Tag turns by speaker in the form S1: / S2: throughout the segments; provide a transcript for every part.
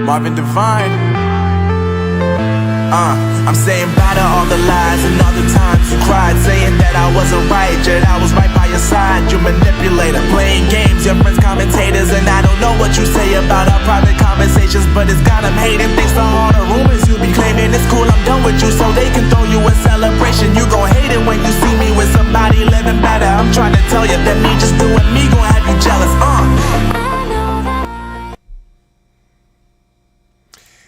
S1: Marvin Devine. I'm saying bye to all the lies and all the times you cried, saying that I wasn't right, yet I was right by your side. You manipulator, playing games, your friends commentators, and I don't know what you say about our private conversations, but it's got them hating. Thanks to all the rumors you be claiming, it's cool, I'm done with you, so they can throw you a celebration. You gon' hate it when you see me with somebody living better. I'm trying to tell you that me just doing me gon' have you jealous.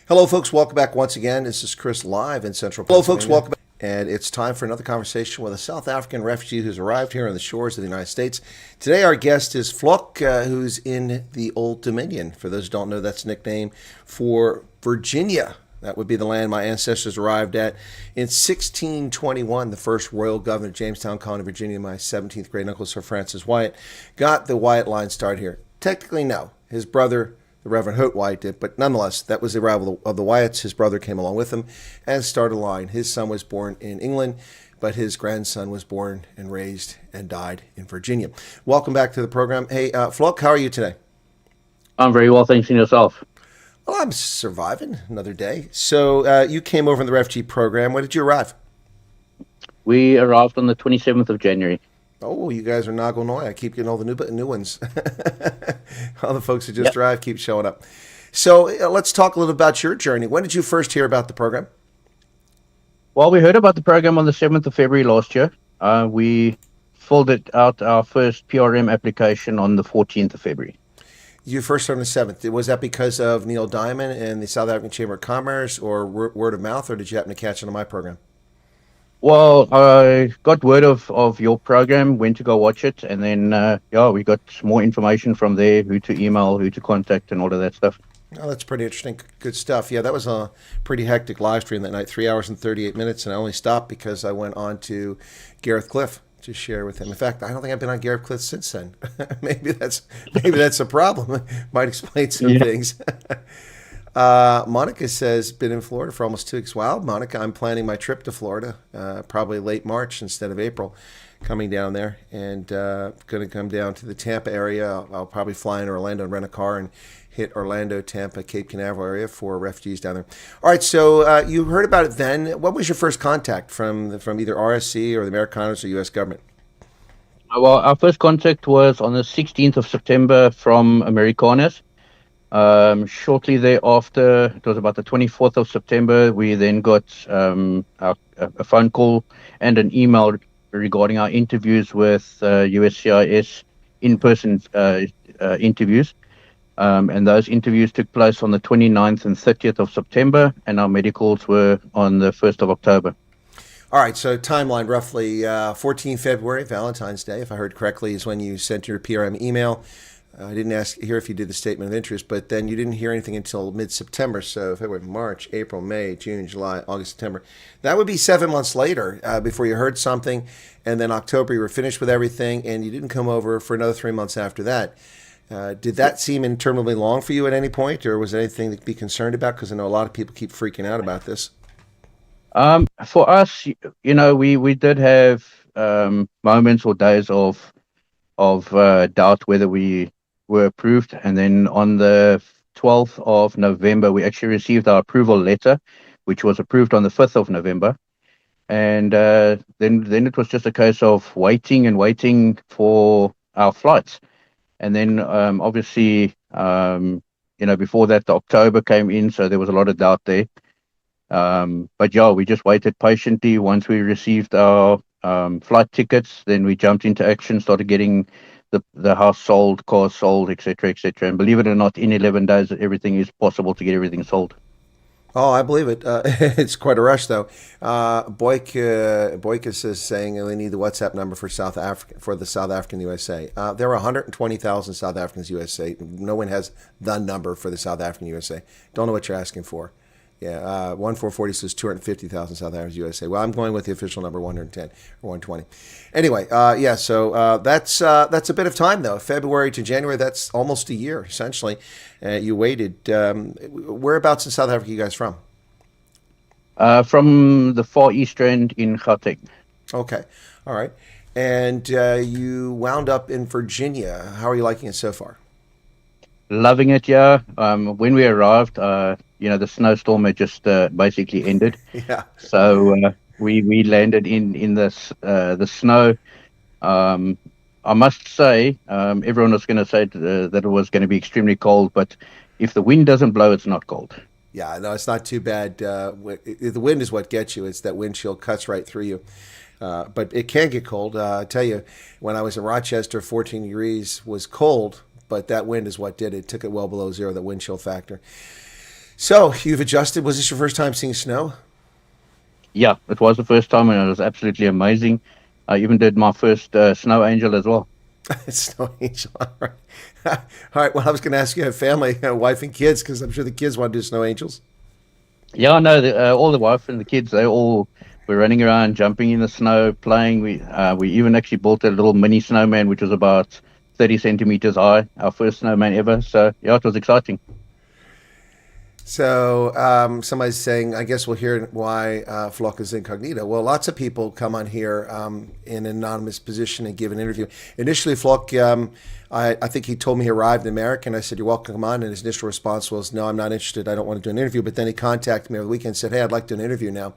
S2: Hello, folks. Welcome back once again. This is Chris live in Central Pennsylvania. Hello, folks. Welcome back. And it's time for another conversation with a South African refugee who's arrived here on the shores of the United States. Today, our guest is Vlok, who's in the Old Dominion. For those who don't know, that's a nickname for Virginia. That would be the land my ancestors arrived at in 1621. The first royal governor of Jamestown Colony, Virginia, my 17th grade uncle, Sir Francis Wyatt, got the Wyatt line started here. Technically, no. His brother, the Reverend Holt Wyatt, did, but nonetheless, that was the arrival of the Wyatts. His brother came along with him and started a line. His son was born in England, but his grandson was born and raised and died in Virginia. Welcome back to the program. Hey, Vlok, how are you today?
S3: I'm very well, thanks, and yourself?
S2: Well, I'm surviving another day. So you came over in the refugee program. When did you arrive?
S3: We arrived on the 27th of January.
S2: Oh, you guys are Nagonoy. I keep getting all the new ones. All the folks who just arrived keep showing up. So let's talk a little about your journey. When did you first hear about the program?
S3: Well, we heard about the program on the 7th of February last year. We filled out our first PRM application on the 14th of February.
S2: You first heard on the 7th. Was that because of Neil Diamond and the South African Chamber of Commerce, or word of mouth, or did you happen to catch it on my program?
S3: Well, I got word of your program, went to go watch it, and then, we got some more information from there, who to email, who to contact, and all of that stuff.
S2: Oh, that's pretty interesting. Good stuff. Yeah, that was a pretty hectic live stream that night, 3 hours and 38 minutes, and I only stopped because I went on to Gareth Cliff to share with him. In fact, I don't think I've been on Gareth Cliff since then. maybe that's a problem. Might explain some things. Monica says, been in Florida for almost 2 weeks. Wow, Monica, I'm planning my trip to Florida, probably late March instead of April, coming down there, and going to come down to the Tampa area. I'll probably fly in Orlando and rent a car and hit Orlando, Tampa, Cape Canaveral area for refugees down there. All right, so you heard about it then. What was your first contact from either RSC or the Americanos or U.S. government?
S3: Well, our first contact was on the 16th of September from Americanos. Shortly thereafter, it was about the 24th of September, we then got a phone call and an email regarding our interviews with USCIS in-person interviews. And those interviews took place on the 29th and 30th of September, and our medicals were on the 1st of October.
S2: All right, so timeline roughly 14 February, Valentine's Day, if I heard correctly, is when you sent your PRM email. I didn't hear if you did the statement of interest, but then you didn't hear anything until mid-September. So February, March, April, May, June, July, August, September. That would be 7 months later before you heard something. And then October, you were finished with everything, and you didn't come over for another 3 months after that. Did that seem interminably long for you at any point, or was there anything to be concerned about? Because I know a lot of people keep freaking out about this.
S3: For us, we did have moments or days of doubt whether we were approved, and then on the 12th of November we actually received our approval letter, which was approved on the 5th of November, and then it was just a case of waiting for our flights. And then obviously before that the October came in, so there was a lot of doubt there, but we just waited patiently. Once we received our flight tickets, then we jumped into action, started getting the house sold, cars sold, etc., etc. And believe it or not, in 11 days, everything is possible to get everything sold.
S2: Oh, I believe it. It's quite a rush, though. Boykus is saying they need the WhatsApp number for the South African USA. There are 120,000 South Africans USA. No one has the number for the South African USA. Don't know what you're asking for. Yeah, 1440 says 250,000 South Africans USA. Well, I'm going with the official number 110 or 120. Anyway, so that's a bit of time, though. February to January, that's almost a year, essentially. You waited. Whereabouts in South Africa are you guys from?
S3: From the Far East End in Gauteng.
S2: Okay, all right. And you wound up in Virginia. How are you liking it so far?
S3: Loving it, yeah. When we arrived, the snowstorm had just basically ended.
S2: Yeah.
S3: So we landed in the snow. Um, I must say, everyone was going to say that it was going to be extremely cold, but if the wind doesn't blow, it's not cold.
S2: Yeah, no, it's not too bad. The wind is what gets you. It's that windshield cuts right through you. But it can get cold. I tell you, when I was in Rochester, 14 degrees was cold, but that wind is what did it. It took it well below zero, the wind chill factor. So you've adjusted. Was this your first time seeing snow?
S3: Yeah, it was the first time, and it was absolutely amazing. I even did my first snow angel as well.
S2: Snow angel. All right. All right. Well, I was going to ask you, have family, wife and kids, because I'm sure the kids want to do snow angels.
S3: Yeah, no, all the wife and the kids, they all were running around, jumping in the snow, playing. We even actually built a little mini snowman, which was about 30 centimeters high, our first snowman ever. So, yeah, it was exciting.
S2: So somebody's saying, I guess we'll hear why Vlok is incognito. Well, lots of people come on here in an anonymous position and give an interview. Initially, Vlok, I think he told me he arrived in America, and I said, you're welcome to come on. And his initial response was, no, I'm not interested. I don't want to do an interview. But then he contacted me over the weekend and said, hey, I'd like to do an interview now.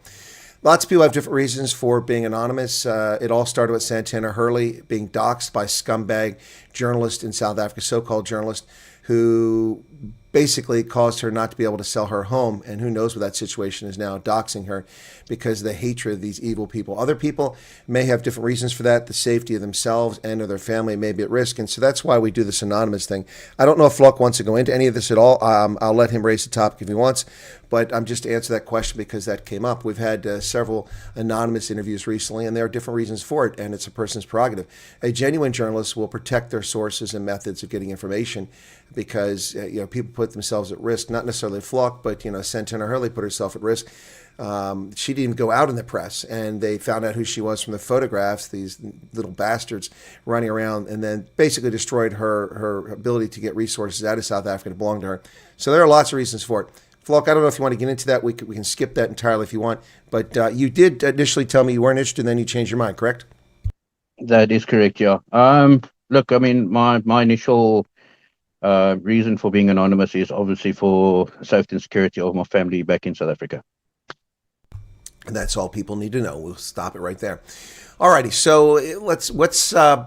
S2: Lots of people have different reasons for being anonymous. It all started with Santana Hurley being doxxed by scumbag journalist in South Africa, so-called journalist, who basically caused her not to be able to sell her home. And who knows what that situation is now, doxing her because of the hatred of these evil people. Other people may have different reasons for that. The safety of themselves and of their family may be at risk. And so that's why we do this anonymous thing. I don't know if Vlok wants to go into any of this at all. I'll let him raise the topic if he wants. But I'm just to answer that question because that came up. We've had several anonymous interviews recently, and there are different reasons for it, and it's a person's prerogative. A genuine journalist will protect their sources and methods of getting information because people put themselves at risk, not necessarily Vlok, but Santana Hurley put herself at risk. She didn't even go out in the press, and they found out who she was from the photographs, these little bastards running around, and then basically destroyed her ability to get resources out of South Africa to belong to her. So there are lots of reasons for it. Vlok, I don't know if you want to get into that. We can skip that entirely if you want. But you did initially tell me you weren't interested, and then you changed your mind, correct?
S3: That is correct, yeah. Look, I mean, my initial reason for being anonymous is obviously for safety and security of my family back in South Africa.
S2: And that's all people need to know. We'll stop it right there. Alrighty, so what's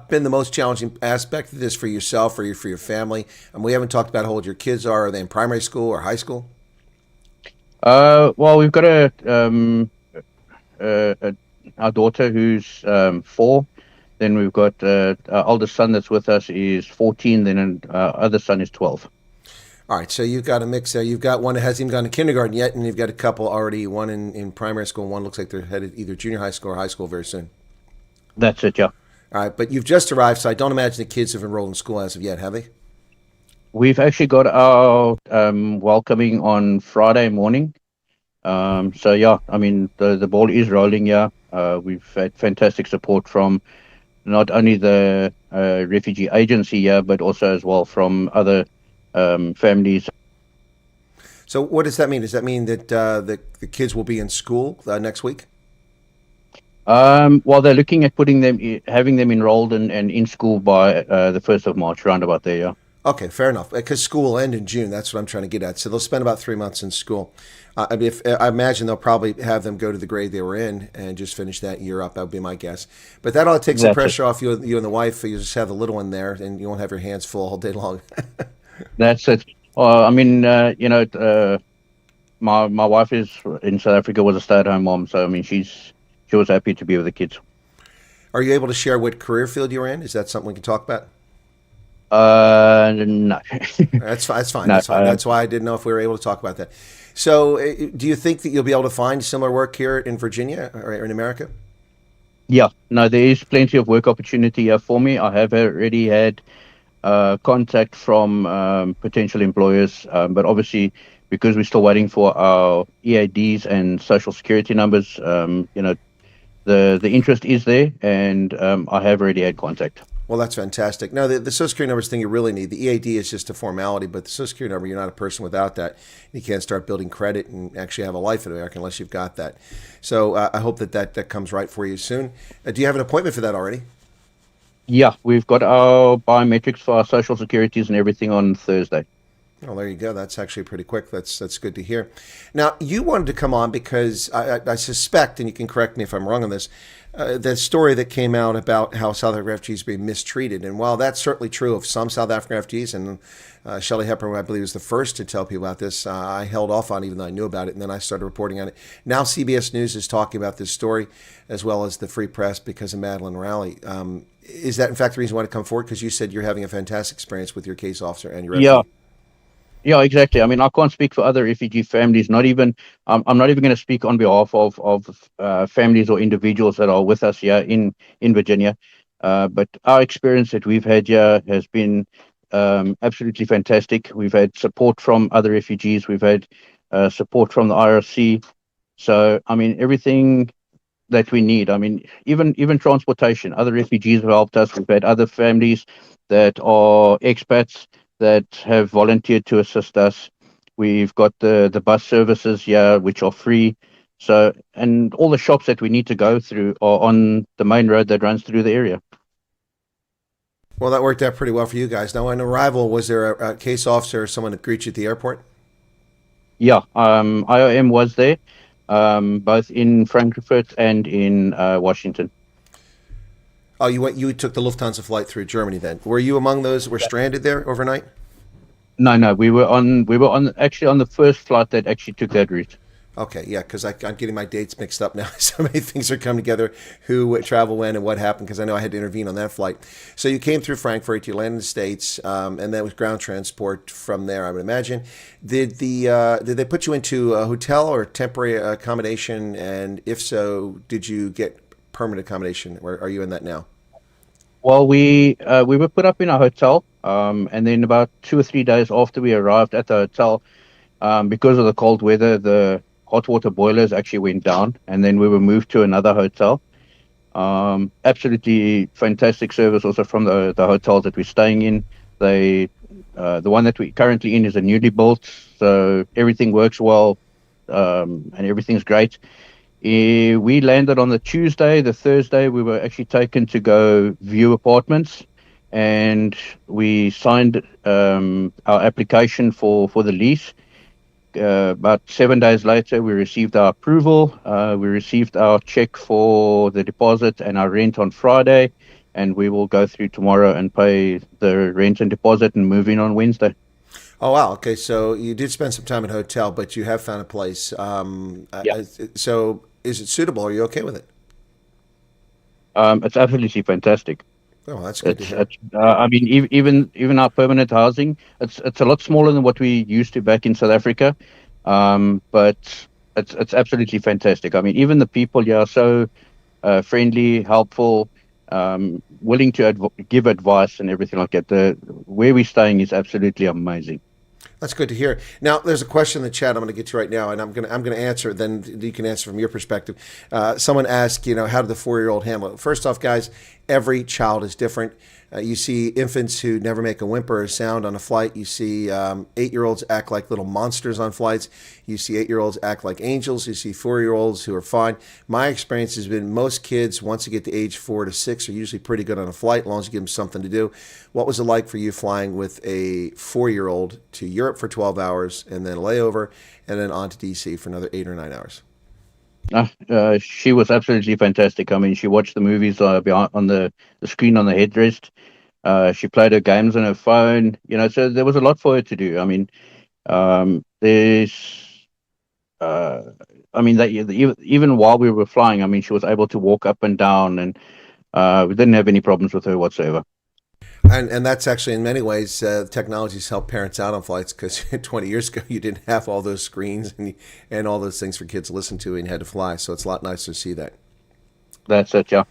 S2: been the most challenging aspect of this for yourself or for your family? And we haven't talked about how old your kids are. Are they in primary school or high school?
S3: Well, we've got our daughter who's 4. Then we've got our oldest son that's with us is 14. Then our other son is 12.
S2: All right, so you've got a mix there. You've got one that hasn't even gone to kindergarten yet, and you've got a couple already, one in primary school, and one looks like they're headed either junior high school or high school very soon.
S3: That's it, yeah.
S2: All right, but you've just arrived, so I don't imagine the kids have enrolled in school as of yet, have they?
S3: We've actually got our welcoming on Friday morning. So, yeah, I mean, the ball is rolling, yeah. We've had fantastic support from not only the refugee agency, yeah, but also as well from other families.
S2: So what does that mean? Does that mean that the kids will be in school next week?
S3: Well, they're looking at having them enrolled and in school by the 1st of March, round about there, yeah.
S2: Okay, fair enough. Because school will end in June. That's what I'm trying to get at. So they'll spend about 3 months in school. I imagine they'll probably have them go to the grade they were in and just finish that year up. That would be my guess. But that ought to take some pressure off you and the wife. You just have the little one there, and you won't have your hands full all day long.
S3: That's it. I mean, my wife is in South Africa, was a stay-at-home mom, so I mean, she was happy to be with the kids.
S2: Are you able to share what career field you were in? Is that something we can talk about?
S3: No.
S2: That's fine.
S3: No,
S2: That's fine. That's why I didn't know if we were able to talk about that. So, do you think that you'll be able to find similar work here in Virginia or in America?
S3: Yeah, no, there is plenty of work opportunity here for me. I have already had contact from potential employers, but obviously because we're still waiting for our EADs and social security numbers, the interest is there, and I have already had contact.
S2: Well, that's fantastic. No, the social security number is the thing you really need. The EAD is just a formality, but the social security number, you're not a person without that. You can't start building credit and actually have a life in America unless you've got that. So I hope that comes right for you soon. Do you have an appointment for that already?
S3: Yeah, we've got our biometrics for our social securities and everything on Thursday.
S2: Well, there you go. That's actually pretty quick. That's good to hear. Now, you wanted to come on because I suspect, and you can correct me if I'm wrong on this, the story that came out about how South African refugees are being mistreated. And while that's certainly true of some South African refugees, and Shelley Hepburn, I believe, was the first to tell people about this, I held off on it even though I knew about it, and then I started reporting on it. Now CBS News is talking about this story, as well as the Free Press, because of Madeline Rowley. Is that, in fact, the reason why to come forward? Because you said you're having a fantastic experience with your case officer and your refugee.
S3: Yeah. Yeah, exactly. I mean, I can't speak for other refugee families. Not even I'm not even going to speak on behalf of families or individuals that are with us here in Virginia. But our experience that we've had here has been absolutely fantastic. We've had support from other refugees. We've had support from the IRC. So, I mean, everything that we need. I mean, even transportation. Other refugees have helped us. We've had other families that are expats that have volunteered to assist us. We've got the bus services here, which are free. So, and all the shops that we need to go through are on the main road that runs through the area.
S2: Well, that worked out pretty well for you guys. Now, on arrival, was there a case officer or someone to greet you at the airport?
S3: Yeah, IOM was there, both in Frankfurt and in Washington.
S2: Oh, you took the Lufthansa flight through Germany then. Were you among those that were stranded there overnight?
S3: No, we were actually on the first flight that actually took that route.
S2: Okay, yeah, because I'm getting my dates mixed up now. So many things are coming together, who traveled when and what happened, because I know I had to intervene on that flight. So you came through Frankfurt, you landed in the States, and then with ground transport from there, I would imagine. Did they put you into a hotel or temporary accommodation? And if so, did you get permanent accommodation? Where are you in that now?
S3: Well, we were put up in a hotel, and then about 2 or 3 days after we arrived at the hotel, because of the cold weather, the hot water boilers actually went down, and then we were moved to another hotel. Absolutely fantastic service also from the hotels that we're staying in. The one that we're currently in is a newly built, so everything works well, and everything's great. We landed on the Tuesday. The Thursday, we were actually taken to go view apartments, and we signed our application for the lease. About 7 days later, we received our approval. We received our check for the deposit and our rent on Friday, and we will go through tomorrow and pay the rent and deposit and move in on Wednesday.
S2: Oh, wow. Okay, so you did spend some time in a hotel, but you have found a place.
S3: Yeah.
S2: So is it suitable? Are you okay with it?
S3: It's absolutely fantastic.
S2: Oh, that's good to hear.
S3: I mean, even our permanent housing, it's a lot smaller than what we used to back in South Africa, but it's absolutely fantastic. I mean, even the people here are so friendly, helpful, willing to give advice and everything like that. Where we're staying is absolutely amazing.
S2: That's good to hear. Now, there's a question in the chat I'm going to get to right now, and I'm going to answer it. Then you can answer from your perspective. Someone asked, how did the 4-year-old handle it? First off, guys, every child is different. You see infants who never make a whimper or sound on a flight. You see 8-year-olds act like little monsters on flights. You see 8-year-olds act like angels. You see 4-year-olds who are fine. My experience has been most kids, once you get to age 4 to 6, are usually pretty good on a flight, as long as you give them something to do. What was it like for you flying with a 4-year-old to Europe for 12 hours and then a layover and then on to D.C. for another 8 or 9 hours?
S3: She was absolutely fantastic. I mean, she watched the movies on the screen on the headrest. She played her games on her phone. So there was a lot for her to do. I mean, even while we were flying, I mean, she was able to walk up and down, and we didn't have any problems with her whatsoever.
S2: And that's actually, in many ways, technology's helped parents out on flights, because 20 years ago, you didn't have all those screens and all those things for kids to listen to, and you had to fly. So it's a lot nicer to see that.
S3: That's it, yeah.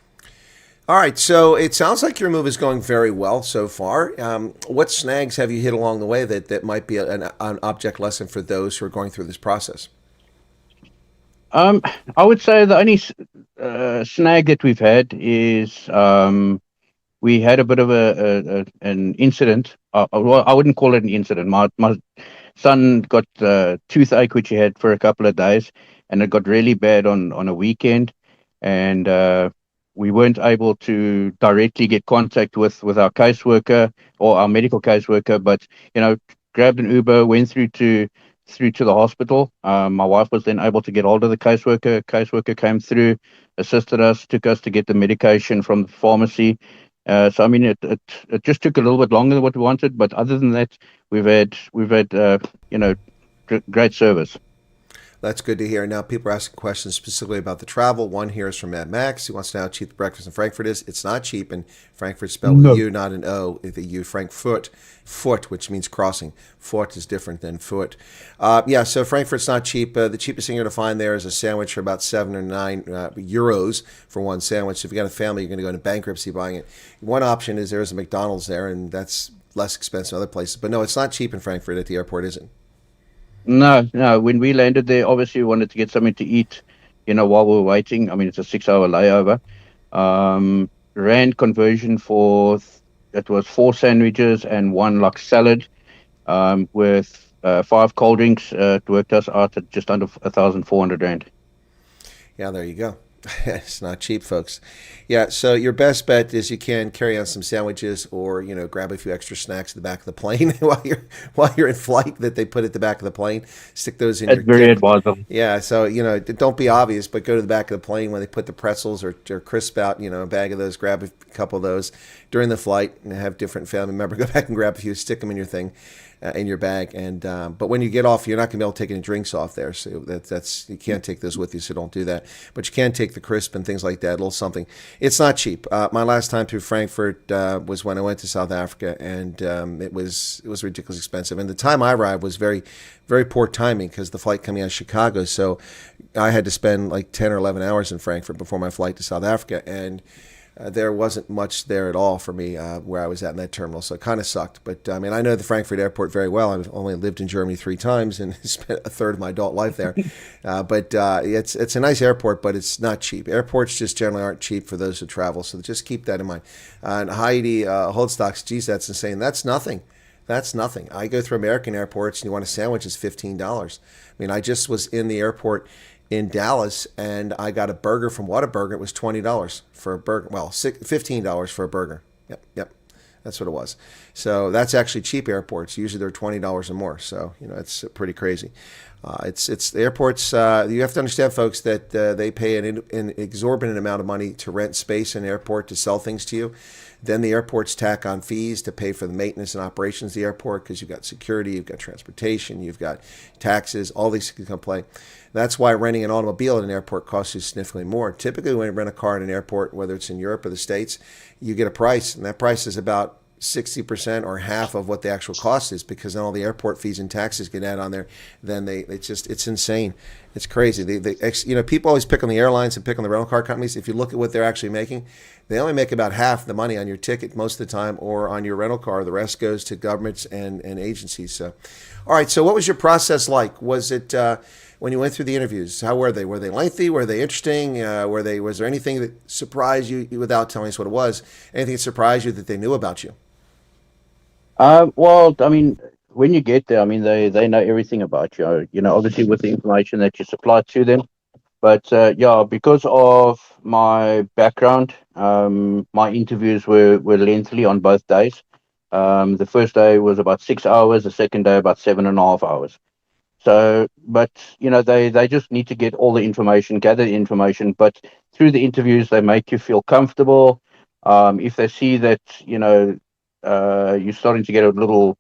S2: All right. So it sounds like your move is going very well so far. What snags have you hit along the way that might be an object lesson for those who are going through this process?
S3: I would say the only snag that we've had is we had a bit of an incident. Well, I wouldn't call it an incident. My son got toothache, which he had for a couple of days, and it got really bad on a weekend, and we weren't able to directly get contact with our caseworker or our medical caseworker, but grabbed an Uber, went through to the hospital. My wife was then able to get hold of the caseworker. Caseworker came through, assisted us, took us to get the medication from the pharmacy. So I mean, it just took a little bit longer than what we wanted, but other than that, we've had you know, great service.
S2: That's good to hear. Now, people are asking questions specifically about the travel. One here is from Mad Max. He wants to know how cheap the breakfast in Frankfurt is. It's not cheap, and Frankfurt's spelled with a U, not an O. The U, Frankfurt, foot, which means crossing. Foot is different than foot. Yeah, so Frankfurt's not cheap. The cheapest thing you're going to find there is a sandwich for about 7 or 9 euros for one sandwich. So if you've got a family, you're going to go into bankruptcy buying it. One option is there is a McDonald's there, and that's less expensive than other places. But no, it's not cheap in Frankfurt at the airport, is it?
S3: No. When we landed there, obviously we wanted to get something to eat, while we were waiting. I mean, it's a 6-hour layover. Rand conversion it was 4 sandwiches and 1 like salad, with 5 cold drinks. It worked us out at just under 1,400 Rand.
S2: Yeah, there you go. It's not cheap, folks. Yeah, so your best bet is you can carry on some sandwiches, or grab a few extra snacks at the back of the plane while you're in flight that they put at the back of the plane. Stick those in. That's
S3: very advisable.
S2: Yeah, so don't be obvious, but go to the back of the plane when they put the pretzels or crisp out. A bag of those. Grab a couple of those during the flight, and have different family members go back and grab a few, stick them in your thing. In your bag, and but when you get off, you're not going to be able to take any drinks off there, so that's you can't take those with you, so don't do that. But you can take the crisp and things like that, a little something. It's not cheap. My last time through Frankfurt was when I went to South Africa, and it was ridiculously expensive. And the time I arrived was very, very poor timing because the flight coming out of Chicago, so I had to spend like 10 or 11 hours in Frankfurt before my flight to South Africa, and there wasn't much there at all for me where I was at in that terminal, so it kind of sucked. But I mean, I know the Frankfurt airport very well. I've only lived in Germany 3 times and spent a third of my adult life there. But it's a nice airport, but it's not cheap. Airports just generally aren't cheap for those who travel, so just keep that in mind. And Heidi Holdstocks, geez, that's insane. That's nothing. That's nothing. I go through American airports, and you want a sandwich, it's $15. I mean, I just was in the airport in Dallas, and I got a burger from Whataburger. It was $20 for a burger. Well, $15 for a burger. Yep. That's what it was. So that's actually cheap airports. Usually they're $20 or more. So, it's pretty crazy. It's the airports. You have to understand, folks, that they pay an exorbitant amount of money to rent space in an airport to sell things to you. Then the airports tack on fees to pay for the maintenance and operations of the airport, because you've got security, you've got transportation, you've got taxes, all these things come play. That's why renting an automobile at an airport costs you significantly more. Typically, when you rent a car at an airport, whether it's in Europe or the States, you get a price, and that price is about 60% or half of what the actual cost is, because then all the airport fees and taxes get added on there. Then it's insane. It's crazy. People always pick on the airlines and pick on the rental car companies. If you look at what they're actually making, they only make about half the money on your ticket most of the time, or on your rental car. The rest goes to governments and agencies. So, all right. So what was your process like? Was it when you went through the interviews? How were they? Were they lengthy? Were they interesting? Was there anything that surprised you, without telling us what it was? Anything that surprised you that they knew about you?
S3: Well, I mean, when you get there, I mean, they know everything about you. Obviously with the information that you supply to them. But yeah, because of my background, my interviews were lengthy on both days. The first day was about 6 hours. The second day about 7.5 hours. So, but they just need to get all the information, gather the information. But through the interviews, they make you feel comfortable. If they see that you're starting to get a little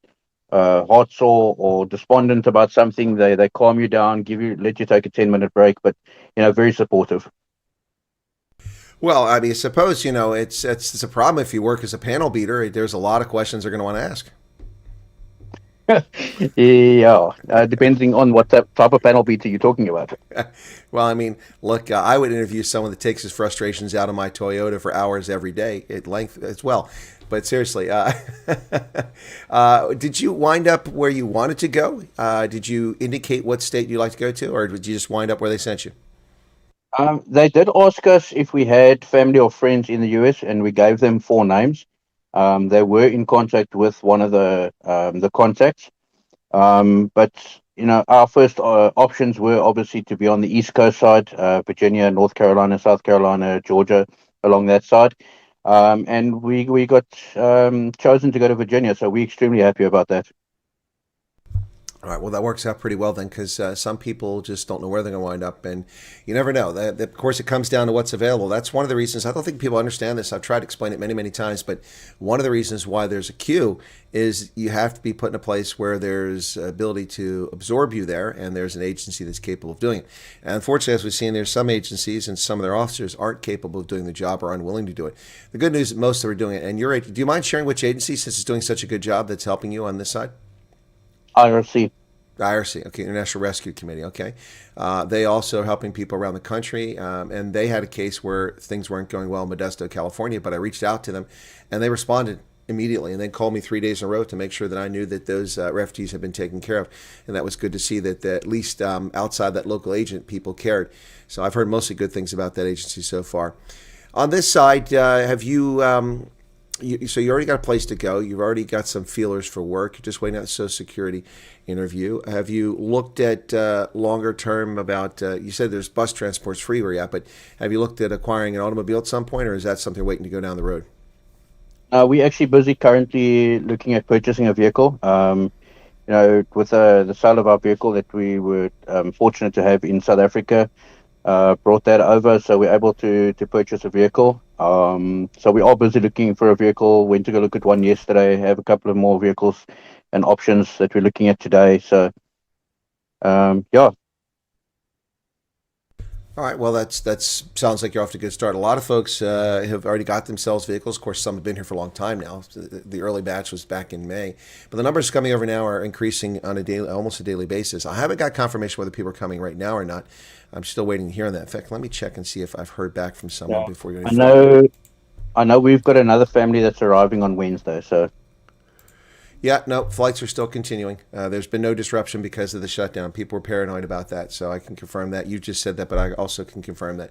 S3: heart sore or despondent about something, they calm you down, let you take a 10-minute break, but very supportive.
S2: Well, I mean, suppose it's a problem if you work as a panel beater. There's a lot of questions they're going to want to ask.
S3: Yeah, depending on what type of panel beater you're talking about.
S2: Well, I mean, look, I would interview someone that takes his frustrations out of my Toyota for hours every day at length as well. But seriously, did you wind up where you wanted to go? Did you indicate what state you'd like to go to, or did you just wind up where they sent you?
S3: They did ask us if we had family or friends in the US, and we gave them 4 names. They were in contact with one of the contacts, but our first options were obviously to be on the East Coast side, Virginia, North Carolina, South Carolina, Georgia, along that side. And we got chosen to go to Virginia, so we're extremely happy about that.
S2: All right. Well, that works out pretty well then, because some people just don't know where they're going to wind up, and you never know. Of course, it comes down to what's available. That's one of the reasons. I don't think people understand this. I've tried to explain it many, many times, but one of the reasons why there's a queue is you have to be put in a place where there's ability to absorb you there, and there's an agency that's capable of doing it. And unfortunately, as we've seen, there's some agencies and some of their officers aren't capable of doing the job or unwilling to do it. The good news is most of them are doing it. And do you mind sharing which agency, since it's doing such a good job, that's helping you on this side?
S3: IRC.
S2: IRC, okay, International Rescue Committee, okay. They also are helping people around the country, and they had a case where things weren't going well in Modesto, California, but I reached out to them, and they responded immediately, and then called me 3 days in a row to make sure that I knew that those refugees had been taken care of, and that was good to see that at least outside that local agent, people cared. So I've heard mostly good things about that agency so far. On this side, have you... so you already got a place to go. You've already got some feelers for work. You're just waiting out the Social Security interview. Have you looked at longer term about, you said there's bus transports free where you're at, but have you looked at acquiring an automobile at some point, or is that something waiting to go down the road?
S3: We're actually busy currently looking at purchasing a vehicle. With the sale of our vehicle that we were fortunate to have in South Africa, brought that over, so we're able to purchase a vehicle. So we are busy looking for a vehicle. Went to go look at one yesterday. Have a couple of more vehicles and options that we're looking at today. So, yeah.
S2: All right. Well, that's sounds like you're off to a good start. A lot of folks have already got themselves vehicles. Of course, some have been here for a long time now. The early batch was back in May, but the numbers coming over now are increasing on almost a daily basis. I haven't got confirmation whether people are coming right now or not. I'm still waiting to hear on that. In fact, let me check and see if I've heard back from someone before you.
S3: I know we've got another family that's arriving on Wednesday. So.
S2: Yeah, no, flights are still continuing. There's been no disruption because of the shutdown. People were paranoid about that, so I can confirm that. You just said that, but I also can confirm that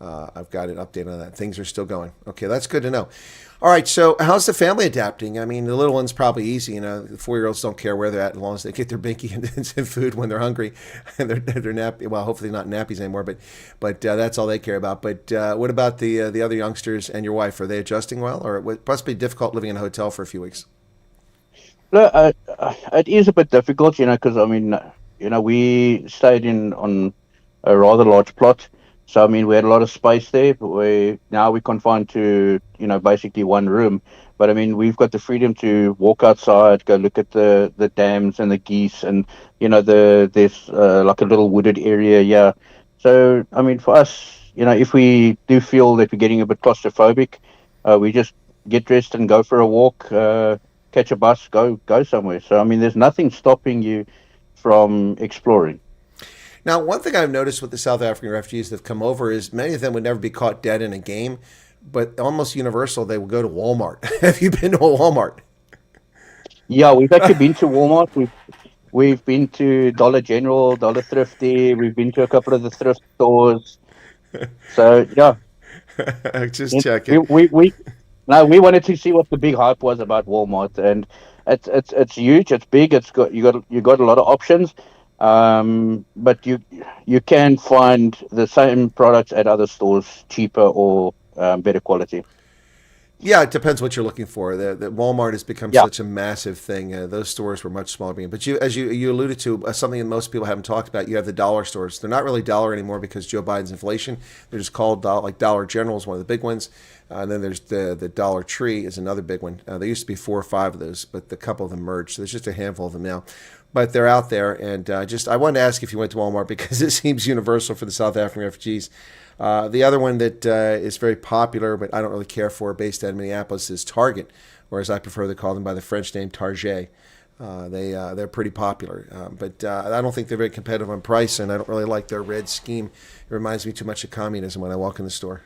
S2: I've got an update on that. Things are still going. Okay, that's good to know. All right, so how's the family adapting? I mean, the little one's probably easy. The 4-year-olds don't care where they're at as long as they get their binky and food when they're hungry and they're nappy. Well, hopefully not nappies anymore, but that's all they care about. But what about the other youngsters and your wife? Are they adjusting well, or it must be difficult living in a hotel for a few weeks?
S3: Look, it is a bit difficult, because we stayed on a rather large plot, so we had a lot of space there. But we're confined to basically one room. But we've got the freedom to walk outside, go look at the dams and the geese, and there's like a little wooded area. Yeah, so for us, if we do feel that we're getting a bit claustrophobic, we just get dressed and go for a walk. Catch a bus, go somewhere. So there's nothing stopping you from exploring.
S2: Now, one thing I've noticed with the South African refugees that have come over is many of them would never be caught dead in a game, but almost universal, they will go to Walmart. Have you been to a Walmart?
S3: Yeah, we've actually been to Walmart. We've been to Dollar General, Dollar Thrifty. We've been to a couple of the thrift stores. So yeah,
S2: just checking.
S3: No, we wanted to see what the big hype was about Walmart, and it's huge. It's big. You got a lot of options, but you can find the same products at other stores cheaper or better quality.
S2: Yeah, it depends what you're looking for. The Walmart has become such a massive thing. Those stores were much smaller. But as you alluded to, something that most people haven't talked about, you have the dollar stores. They're not really dollar anymore because Joe Biden's inflation. They're just called like Dollar General is one of the big ones. And then there's the Dollar Tree is another big one. There used to be 4 or 5 of those, but a couple of them merged. So there's just a handful of them now. But they're out there. And I wanted to ask if you went to Walmart because it seems universal for the South African refugees. The other one that is very popular, but I don't really care for, based out of Minneapolis, is Target, or as I prefer to call them by the French name, Target. They're pretty popular, but I don't think they're very competitive on price, and I don't really like their red scheme. It reminds me too much of communism when I walk in the store.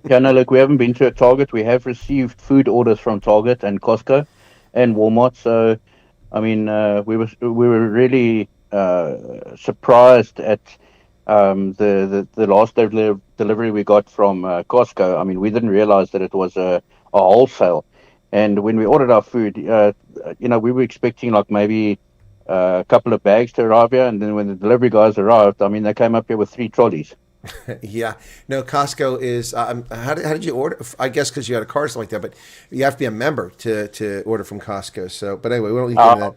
S3: Yeah, no, look, we haven't been to a Target. We have received food orders from Target and Costco and Walmart. So, we were really surprised at the last delivery we got from Costco. We didn't realize that it was a wholesale. And when we ordered our food, we were expecting like maybe a couple of bags to arrive here. And then when the delivery guys arrived, they came up here with 3 trolleys.
S2: Yeah, no, Costco is. How did you order? I guess because you had a card or something like that, but you have to be a member to order from Costco. So, but anyway, we don't need to get into that.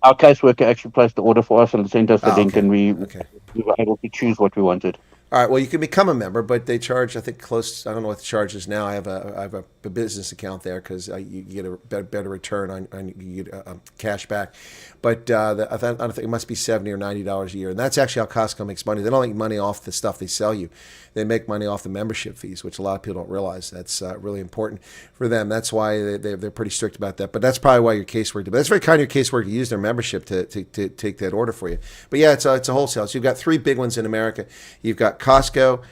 S3: Our caseworker actually placed the order for us and sent us the
S2: Oh,
S3: link,
S2: okay.
S3: and we
S2: Okay.
S3: we were able to choose what we wanted.
S2: All right. Well, you can become a member, but they charge, I think, close. I don't know what the charge is now. I have a business account there because you get a better return on you get cash back. But I don't think it must be $70 or $90 a year, and that's actually how Costco makes money. They don't make money off the stuff they sell you; they make money off the membership fees, which a lot of people don't realize. That's really important for them. That's why they're pretty strict about that. But that's probably why your caseworker. But that's very kind of your caseworker to use their membership to take that order for you. But yeah, it's a wholesale. So you've got three big ones in America. You've got Costco,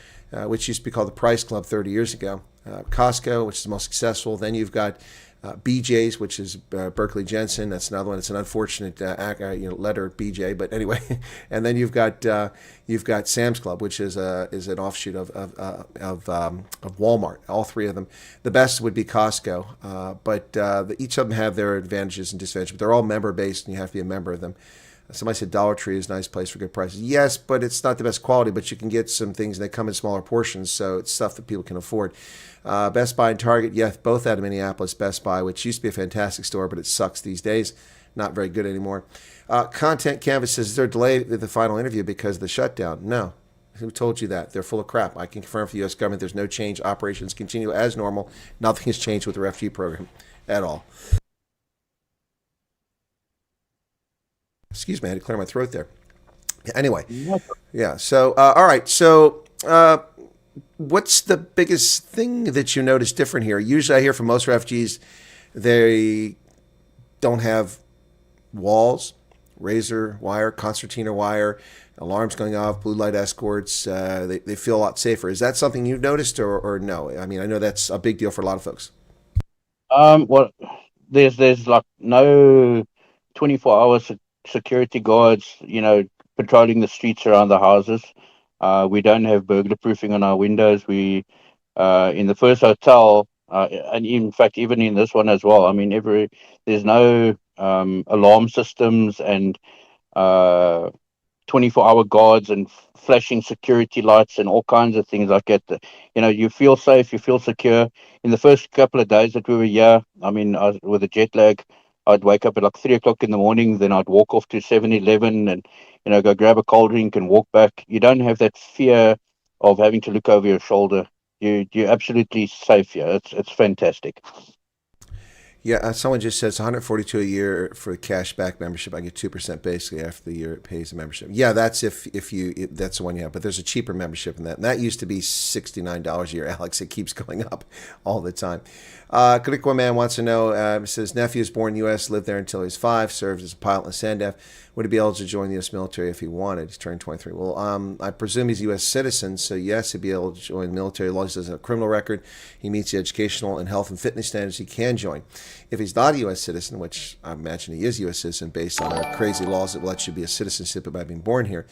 S2: which used to be called the Price Club 30 years ago. Costco, which is the most successful. Then you've got BJ's, which is Berkeley Jensen. That's another one. It's an unfortunate letter BJ, but anyway. And then you've got Sam's Club, which is an offshoot of Walmart. All three of them. The best would be Costco, but each of them have their advantages and disadvantages. But they're all member based, and you have to be a member of them. Somebody said Dollar Tree is a nice place for good prices. Yes, but it's not the best quality, but you can get some things, and they come in smaller portions, so it's stuff that people can afford. Best Buy and Target, yes, both out of Minneapolis. Best Buy, which used to be a fantastic store, but it sucks these days. Not very good anymore. Content Canvas says, is there a delay with the final interview because of the shutdown? No. Who told you that? They're full of crap. I can confirm for the U.S. government there's no change. Operations continue as normal. Nothing has changed with the refugee program at all. Excuse me, I had to clear my throat there. Anyway, yeah. So, all right. So, what's the biggest thing that you notice different here? Usually, I hear from most refugees, they don't have walls, razor wire, concertina wire, alarms going off, blue light escorts. They feel a lot safer. Is that something you've noticed, or no? I mean, I know that's a big deal for a lot of folks.
S3: Well, there's like no 24 hours security guards, patrolling the streets around the houses. We don't have burglar proofing on our windows. We in the first hotel, and in fact, even in this one as well. I mean, there's no alarm systems and 24-hour guards and flashing security lights and all kinds of things like that. You feel safe, you feel secure. In the first couple of days that we were here, I mean, with the jet lag, I'd wake up at like 3 o'clock in the morning, then I'd walk off to 7-Eleven and, go grab a cold drink and walk back. You don't have that fear of having to look over your shoulder. You're absolutely safe here. It's fantastic.
S2: Yeah, someone just says $142 a year for a cashback membership. I get 2% basically after the year it pays the membership. Yeah, that's if that's the one you have. But there's a cheaper membership than that. And that used to be $69 a year, Alex. It keeps going up all the time. Kalikwa Man wants to know, says, nephew was born in the U.S., lived there until he was 5, served as a pilot in Sandef. Would he be eligible to join the U.S. military if he wanted? He's turned 23. Well, I presume he's a U.S. citizen, so yes, he'd be able to join the military. As long as he doesn't have a criminal record, he meets the educational and health and fitness standards, he can join. If he's not a U.S. citizen, which I imagine he is a U.S. citizen based on our crazy laws that let you be a citizenship by being born here,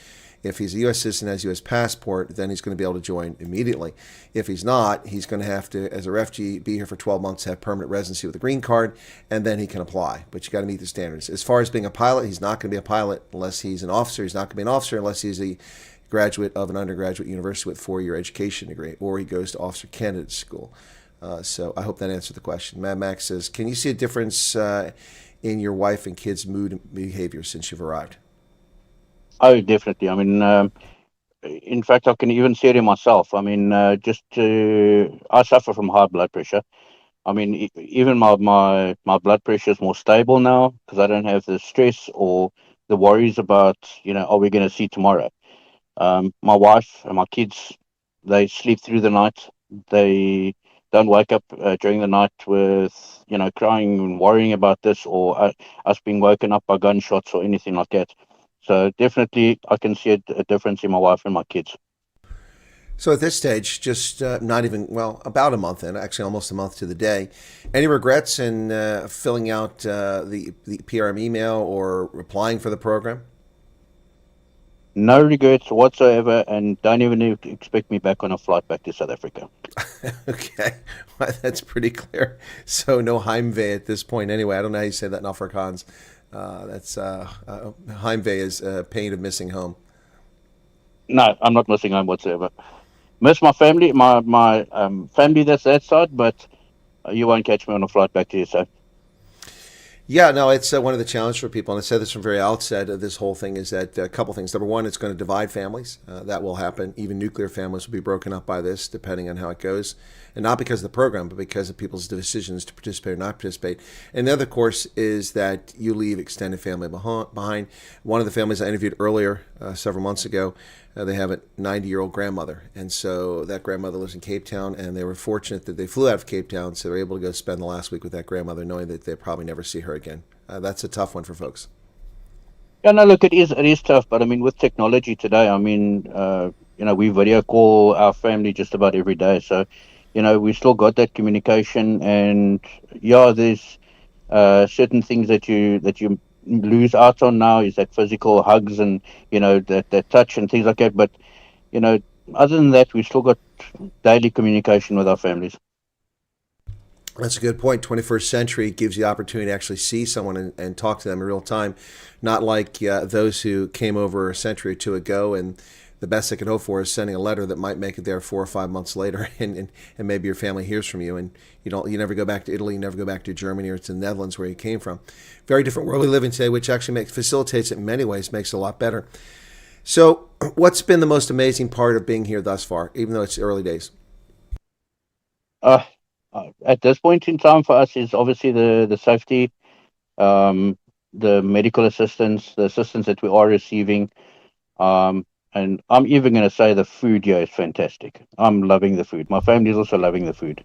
S2: if he's a U.S. citizen, has a U.S. passport, then he's going to be able to join immediately. If he's not, he's going to have to, as a refugee, be here for 12 months, have permanent residency with a green card, and then he can apply. But you got to meet the standards. As far as being a pilot, he's not going to be a pilot unless he's an officer. He's not going to be an officer unless he's a graduate of an undergraduate university with 4-year education degree, or he goes to officer candidate school. So I hope that answered the question. Mad Max says, can you see a difference in your wife and kids' mood and behavior since you've arrived?
S3: Oh, definitely. I mean, in fact, I can even see it in myself. I mean, I suffer from high blood pressure. I mean, even my blood pressure is more stable now because I don't have the stress or the worries about, are we going to see tomorrow? My wife and my kids, they sleep through the night. They don't wake up during the night with, crying and worrying about this or us being woken up by gunshots or anything like that. So definitely I can see a difference in my wife and my kids.
S2: So at this stage, just not even, about a month in, actually almost a month to the day, any regrets in filling out the PRM email or applying for the program?
S3: No regrets whatsoever, and don't even expect me back on a flight back to South Africa.
S2: Okay, well, that's pretty clear. So no Heimweh at this point anyway. I don't know how you say that in Afrikaans. That's Heimweh is pain of missing home.
S3: No, I'm not missing home whatsoever. Miss my family, my family that's that side, but you won't catch me on a flight back to you. So
S2: Yeah, no, it's one of the challenges for people, and I said this from the very outset of this whole thing, is that a couple things. Number one, it's going to divide families. That will happen. Even nuclear families will be broken up by this, depending on how it goes. And not because of the program, but because of people's decisions to participate or not participate. And the other, of course, is that you leave extended family behind. One of the families I interviewed earlier, several months ago, they have a 90-year-old grandmother. And so that grandmother lives in Cape Town, and they were fortunate that they flew out of Cape Town, so they were able to go spend the last week with that grandmother, knowing that they'll probably never see her again. That's a tough one for folks.
S3: Yeah, no, look, it is tough, but I mean, with technology today, I mean, we video call our family just about every day, so we still got that communication, and yeah, there's certain things that you lose out on now is that physical hugs and that touch and things like that, but other than that, we still got daily communication with our families.
S2: That's a good point. 21st century gives you the opportunity to actually see someone and talk to them in real time, not like those who came over a century or two ago, and the best they could hope for is sending a letter that might make it there 4 or 5 months later, and maybe your family hears from you, and you never go back to Italy, you never go back to Germany or to the Netherlands where you came from. Very different world we live in today, which actually facilitates it in many ways, makes it a lot better. So, what's been the most amazing part of being here thus far, even though it's early days?
S3: At this point in time for us is obviously the safety, the medical assistance, the assistance that we are receiving. And I'm even going to say the food here is fantastic. I'm loving the food. My family is also loving the food.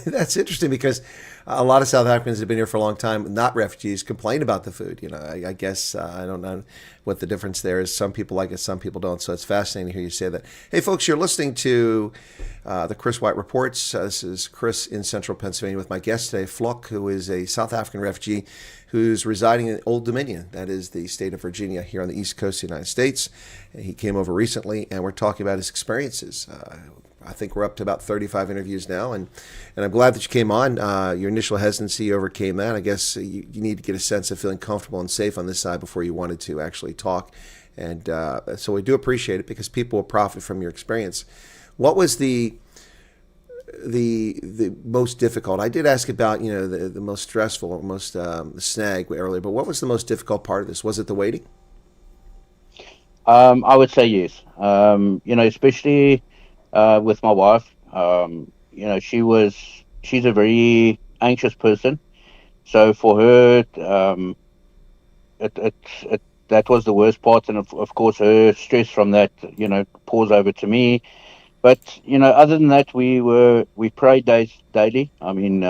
S2: That's interesting because a lot of South Africans have been here for a long time, not refugees, complain about the food. I guess I don't know what the difference there is. Some people like it, some people don't. So it's fascinating to hear you say that. Hey, folks, you're listening to the Chris Wyatt Reports. This is Chris in Central Pennsylvania with my guest today, Vlok, who is a South African refugee who's residing in Old Dominion, that is the state of Virginia here on the East Coast of the United States. He came over recently, and we're talking about his experiences. I think we're up to about 35 interviews now, and I'm glad that you came on. Your initial hesitancy overcame that. I guess you need to get a sense of feeling comfortable and safe on this side before you wanted to actually talk, and so we do appreciate it because people will profit from your experience. What was the most difficult? I did ask about the most stressful or most snag earlier, but what was the most difficult part of this? Was it the waiting?
S3: I would say yes. Especially with my wife. She's a very anxious person. So for her, that was the worst part, and of course her stress from that, pours over to me. But other than that, we pray daily. I mean,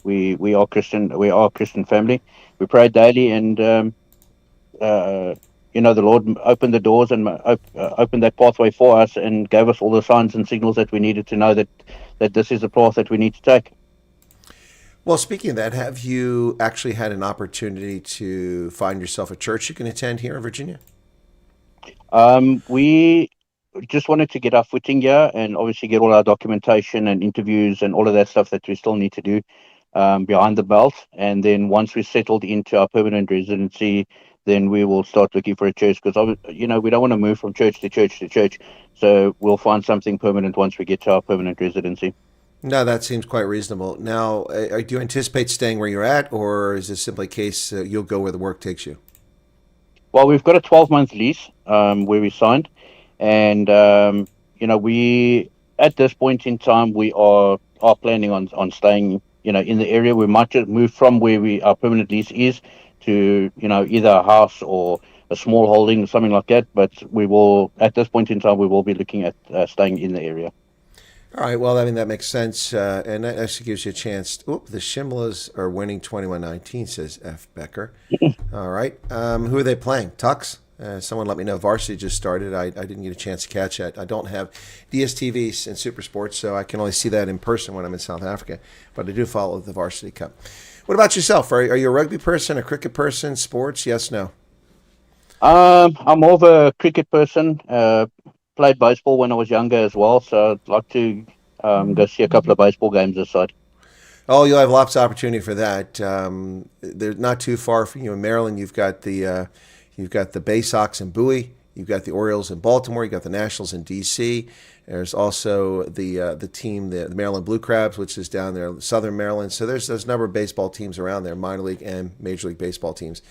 S3: we are Christian. We are a Christian family. We pray daily, and the Lord opened the doors and opened that pathway for us, and gave us all the signs and signals that we needed to know that this is the path that we need to take.
S2: Well, speaking of that, have you actually had an opportunity to find yourself a church you can attend here in Virginia?
S3: We just wanted to get our footing here and obviously get all our documentation and interviews and all of that stuff that we still need to do behind the belt. And then once we're settled into our permanent residency, then we will start looking for a church, because we don't want to move from church to church to church. So we'll find something permanent once we get to our permanent residency.
S2: No, that seems quite reasonable. Now, do you anticipate staying where you're at, or is this simply a case you'll go where the work takes you?
S3: Well, we've got a 12-month lease where we signed, and we at this point in time we are planning on staying in the area. We might just move from where our permanent lease is to either a house or a small holding, something like that. But we will, at this point in time, we will be looking at staying in the area.
S2: All right. Well, I mean, that makes sense, and that actually gives you a chance. The Shimlas are winning 21-19, says F. Becker. All right. Who are they playing? Tux? Someone let me know. Varsity just started. I didn't get a chance to catch that. I don't have DSTV and Super Sports, so I can only see that in person when I'm in South Africa. But I do follow the Varsity Cup. What about yourself? Are you a rugby person, a cricket person, sports? Yes, no?
S3: I'm more of a cricket person. Played baseball when I was younger as well, so I'd like to go see a couple of baseball games this side.
S2: Oh, you'll have lots of opportunity for that. They're not too far from you in Maryland. You've got the Bay Sox and Bowie. You've got the Orioles in Baltimore. You've got the Nationals in D.C. There's also the team, the Maryland Blue Crabs, which is down there, Southern Maryland. So there's a number of baseball teams around there, minor league and major league baseball teams.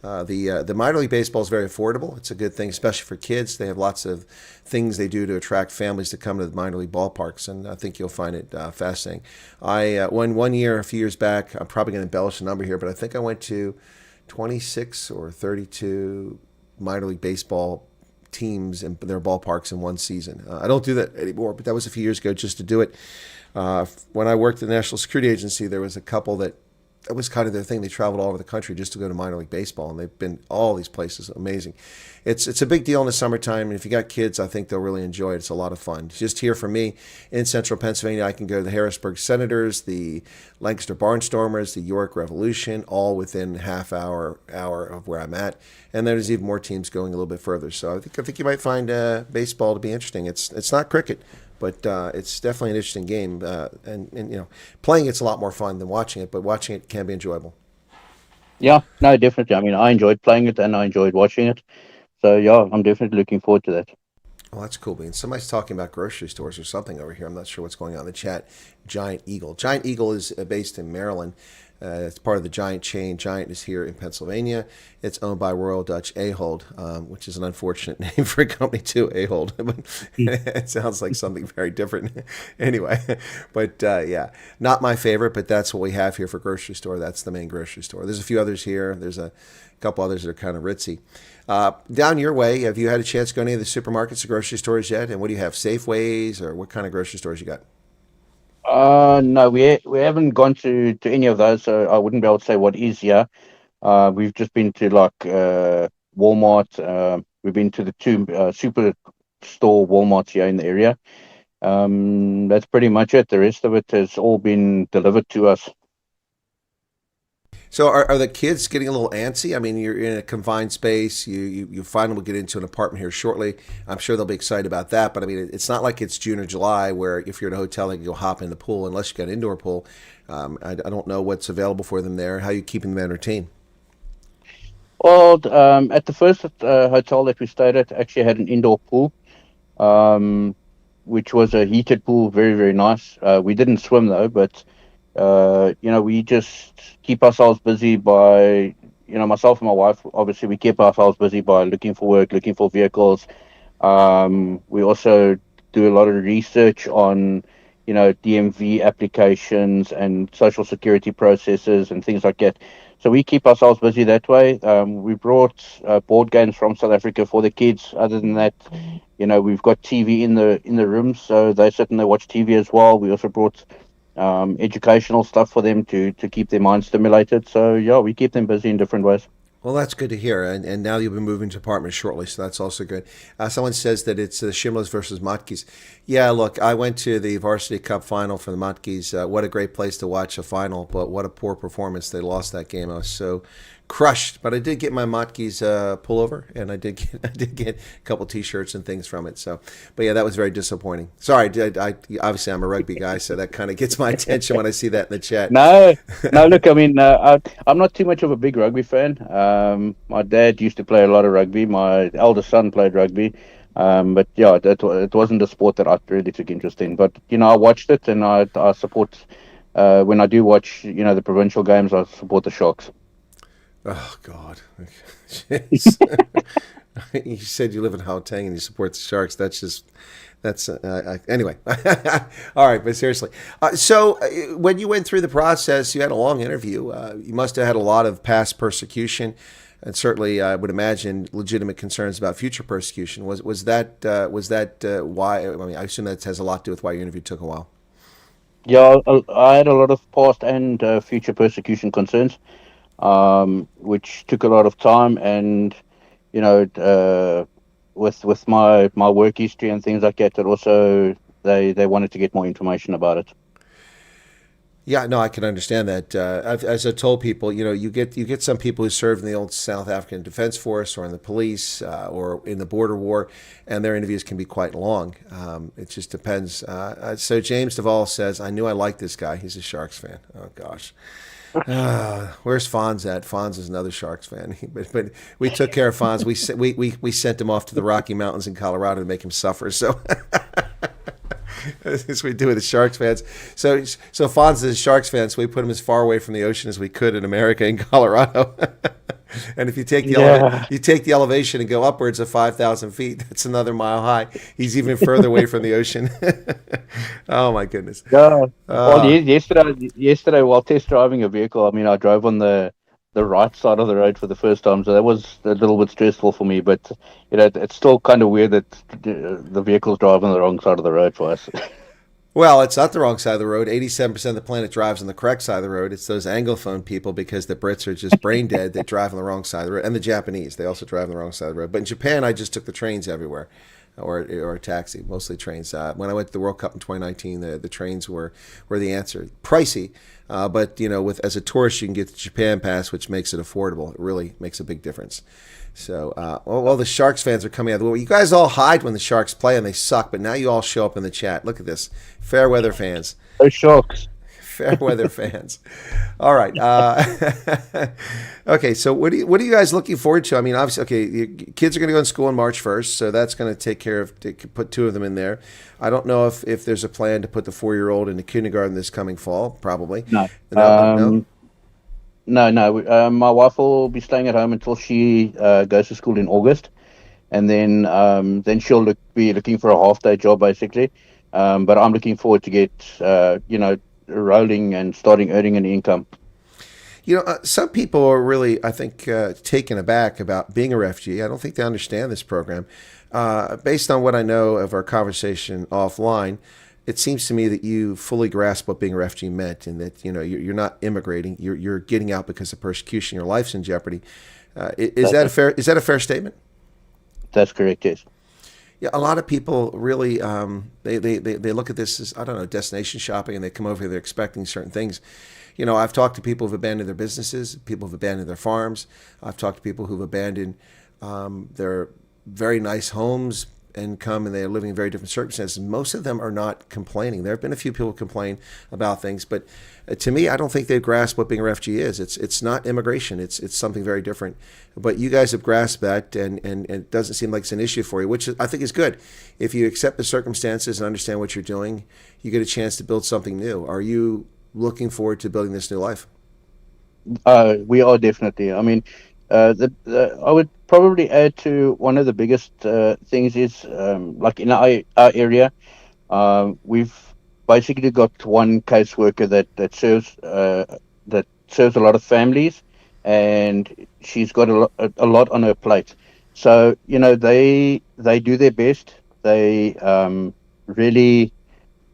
S2: The minor league baseball is very affordable. It's a good thing, especially for kids. They have lots of things they do to attract families to come to the minor league ballparks, and I think you'll find it fascinating. I went one year, a few years back. I'm probably going to embellish the number here, but I think I went to 26 or 32 minor league baseball teams in their ballparks in one season. I don't do that anymore, but that was a few years ago just to do it. When I worked at the National Security Agency, there was a couple that was kind of their thing. They traveled all over the country just to go to minor league baseball, and they've been all these places. Amazing. It's a big deal in the summertime, and if you got kids, I think they'll really enjoy it. It's a lot of fun. Just here for me in central Pennsylvania, I can go to the Harrisburg Senators, the Lancaster Barnstormers, the York Revolution, all within half hour of where I'm at. And there's even more teams going a little bit further. So I think you might find baseball to be interesting. It's not cricket, but it's definitely an interesting game. And playing it's a lot more fun than watching it, but watching it can be enjoyable.
S3: Yeah, no, definitely. I mean, I enjoyed playing it and I enjoyed watching it. So yeah, I'm definitely looking forward to that.
S2: Well, that's cool, beans. Somebody's talking about grocery stores or something over here. I'm not sure what's going on in the chat. Giant Eagle. Giant Eagle is based in Maryland. It's part of the Giant chain. Giant is here in Pennsylvania. It's owned by Royal Dutch Ahold, which is an unfortunate name for a company too, Ahold. It sounds like something very different. Anyway, but yeah, not my favorite, but that's what we have here for grocery store. That's the main grocery store. There's a few others here. There's a couple others that are kind of ritzy. Down your way, have you had a chance to go to any of the supermarkets or grocery stores yet? And what do you have, Safeways, or what kind of grocery stores you got?
S3: No, we haven't gone to any of those, so I wouldn't be able to say what is here. We've just been to like Walmart. We've been to the two super store Walmarts here in the area. That's pretty much it. The rest of it has all been delivered to us.
S2: So are the kids getting a little antsy? I mean, you're in a confined space. You finally will get into an apartment here shortly. I'm sure they'll be excited about that. But I mean, it's not like it's June or July where if you're at a hotel, they can go hop in the pool unless you got an indoor pool. I don't know what's available for them there. How are you keeping them entertained?
S3: Well, at the first hotel that we stayed at, actually had an indoor pool, which was a heated pool, very, very nice. We didn't swim though, but we just keep ourselves busy by, myself and my wife, obviously we keep ourselves busy by looking for work, looking for vehicles. We also do a lot of research on, DMV applications and social security processes and things like that. So we keep ourselves busy that way. We brought board games from South Africa for the kids. Other than that, we've got TV in the rooms, so they sit and they watch TV as well. We also brought educational stuff for them to keep their mind stimulated. So yeah, we keep them busy in different ways.
S2: Well, that's good to hear. And now you'll be moving to apartments shortly, so that's also good. Someone says that it's Shimlas versus Matkis. Yeah, look, I went to the Varsity Cup final for the Matkis. What a great place to watch a final, but what a poor performance. They lost that game. I was so crushed, but I did get my Matkis pullover, and I did get a couple T-shirts and things from it. So, but yeah, that was very disappointing. Sorry, I obviously I'm a rugby guy, so that kind of gets my attention when I see that in the chat.
S3: No, look, I mean, I'm not too much of a big rugby fan. My dad used to play a lot of rugby. My eldest son played rugby, but yeah, it wasn't a sport that I really took interest in. But I watched it, and I support. When I do watch, the provincial games, I support the Sharks.
S2: Oh God! Jeez. You said you live in Gauteng and you support the Sharks. That's anyway. All right, but seriously. So when you went through the process, you had a long interview. You must have had a lot of past persecution, and certainly I would imagine legitimate concerns about future persecution. Was that why? I mean, I assume that has a lot to do with why your interview took a while.
S3: Yeah, I had a lot of past and future persecution concerns, which took a lot of time, and with my work history and things like that, also they wanted to get more information about it.
S2: Yeah, no, I can understand that. As I told people, you get some people who served in the old South African Defense Force or in the police or in the border war, and their interviews can be quite long. It just depends. So James Duvall says, "I knew I liked this guy. He's a Sharks fan." Oh gosh. Where's Fonz at? Fonz is another Sharks fan, but we took care of Fonz. We sent him off to the Rocky Mountains in Colorado to make him suffer. So as we do with the Sharks fans. So Fonz is a Sharks fan, so we put him as far away from the ocean as we could in America, in Colorado. And if you take the elevation and go upwards of 5,000 feet, that's another mile high. He's even further away from the ocean. Oh my goodness.
S3: Yeah. Well, yesterday while test driving a vehicle, I mean, I drove on the right side of the road for the first time, so that was a little bit stressful for me. But it's still kind of weird that the vehicle's driving on the wrong side of the road for us.
S2: Well, it's not the wrong side of the road. 87% of the planet drives on the correct side of the road. It's those Anglophone people, because the Brits are just brain dead, that drive on the wrong side of the road. And the Japanese, they also drive on the wrong side of the road. But in Japan, I just took the trains everywhere, or a taxi, mostly trains. When I went to the World Cup in 2019, the trains were the answer. Pricey, but as a tourist, you can get the Japan pass, which makes it affordable. It really makes a big difference. So, all the Sharks fans are coming out of the woodwork. You guys all hide when the Sharks play and they suck, but now you all show up in the chat. Look at this. Fair weather fans.
S3: Those Sharks.
S2: Fair weather fans. All right. Okay, so what are you guys looking forward to? I mean, obviously, okay, your kids are going to go in school on March 1st, so that's going to put two of them in there. I don't know if there's a plan to put the 4-year-old into kindergarten this coming fall, probably.
S3: No.
S2: No?
S3: No. My wife will be staying at home until she goes to school in August, and then she'll be looking for a half-day job, basically. But I'm looking forward to get rolling and starting earning an income.
S2: Some people are really, I think, taken aback about being a refugee. I don't think they understand this program. Based on what I know of our conversation offline, it seems to me that you fully grasp what being a refugee meant, and that you're not immigrating. You're getting out because of persecution. Your life's in jeopardy. Is that a fair statement?
S3: That's correct. Yes.
S2: Yeah, a lot of people really they look at this as, I don't know, destination shopping, and they come over here, they're expecting certain things. I've talked to people who've abandoned their businesses, people who've abandoned their farms. I've talked to people who've abandoned their very nice homes and come, and they are living in very different circumstances. Most of them are not complaining. There have been a few people who complain about things, but to me, I don't think they've grasped what being a refugee is. It's not immigration. It's something very different. But you guys have grasped that, and it doesn't seem like it's an issue for you, which I think is good. If you accept the circumstances and understand what you're doing, you get a chance to build something new. Are you looking forward to building this new life?
S3: We are definitely. I mean, I would probably add to one of the biggest things is like in our area, we've basically got one caseworker that serves a lot of families, and she's got a lot on her plate. So they do their best. They really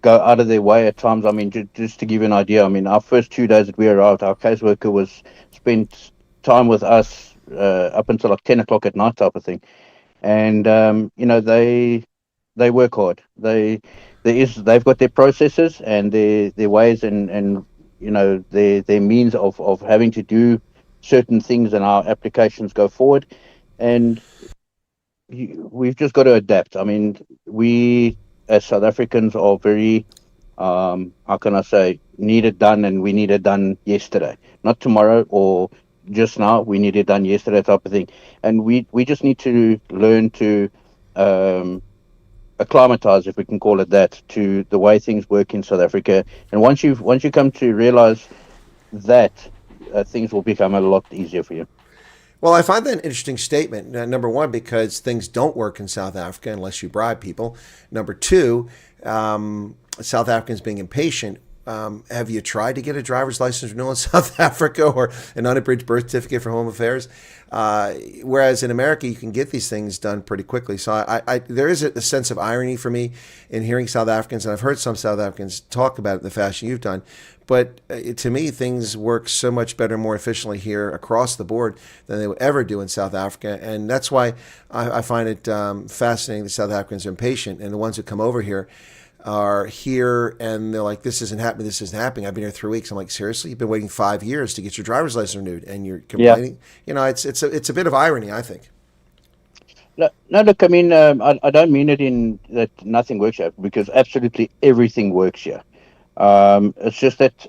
S3: go out of their way at times. I mean, just to give you an idea, I mean, our first 2 days that we arrived, our caseworker spent time with us up until like 10 o'clock at night type of thing. And they work hard. They've got their processes and their ways and their means of having to do certain things, and our applications go forward, and we've just got to adapt. I mean, we as South Africans are very how can I say, need it done, and we need it done yesterday, not tomorrow or just now. We need it done yesterday type of thing. And we just need to learn to acclimatize, if we can call it that, to the way things work in South Africa. And once you come to realize that, things will become a lot easier for you.
S2: Well, I find that an interesting statement. Number one, because things don't work in South Africa unless you bribe people. Number two, South Africans being impatient. Have you tried to get a driver's license renewal in South Africa, or an unabridged birth certificate for home affairs? Whereas in America, you can get these things done pretty quickly. So there is a sense of irony for me in hearing South Africans, and I've heard some South Africans talk about it in the fashion you've done. But to me, things work so much better, more efficiently here across the board than they would ever do in South Africa. And that's why I find it fascinating that South Africans are impatient, and the ones who come over here are here and they're like, this isn't happening. I've been here 3 weeks. I'm like, seriously? You've been waiting 5 years to get your driver's license renewed, and you're complaining? Yeah. It's a bit of irony, I think.
S3: No, look, I mean, I don't mean it in that nothing works here, because absolutely everything works here. It's just that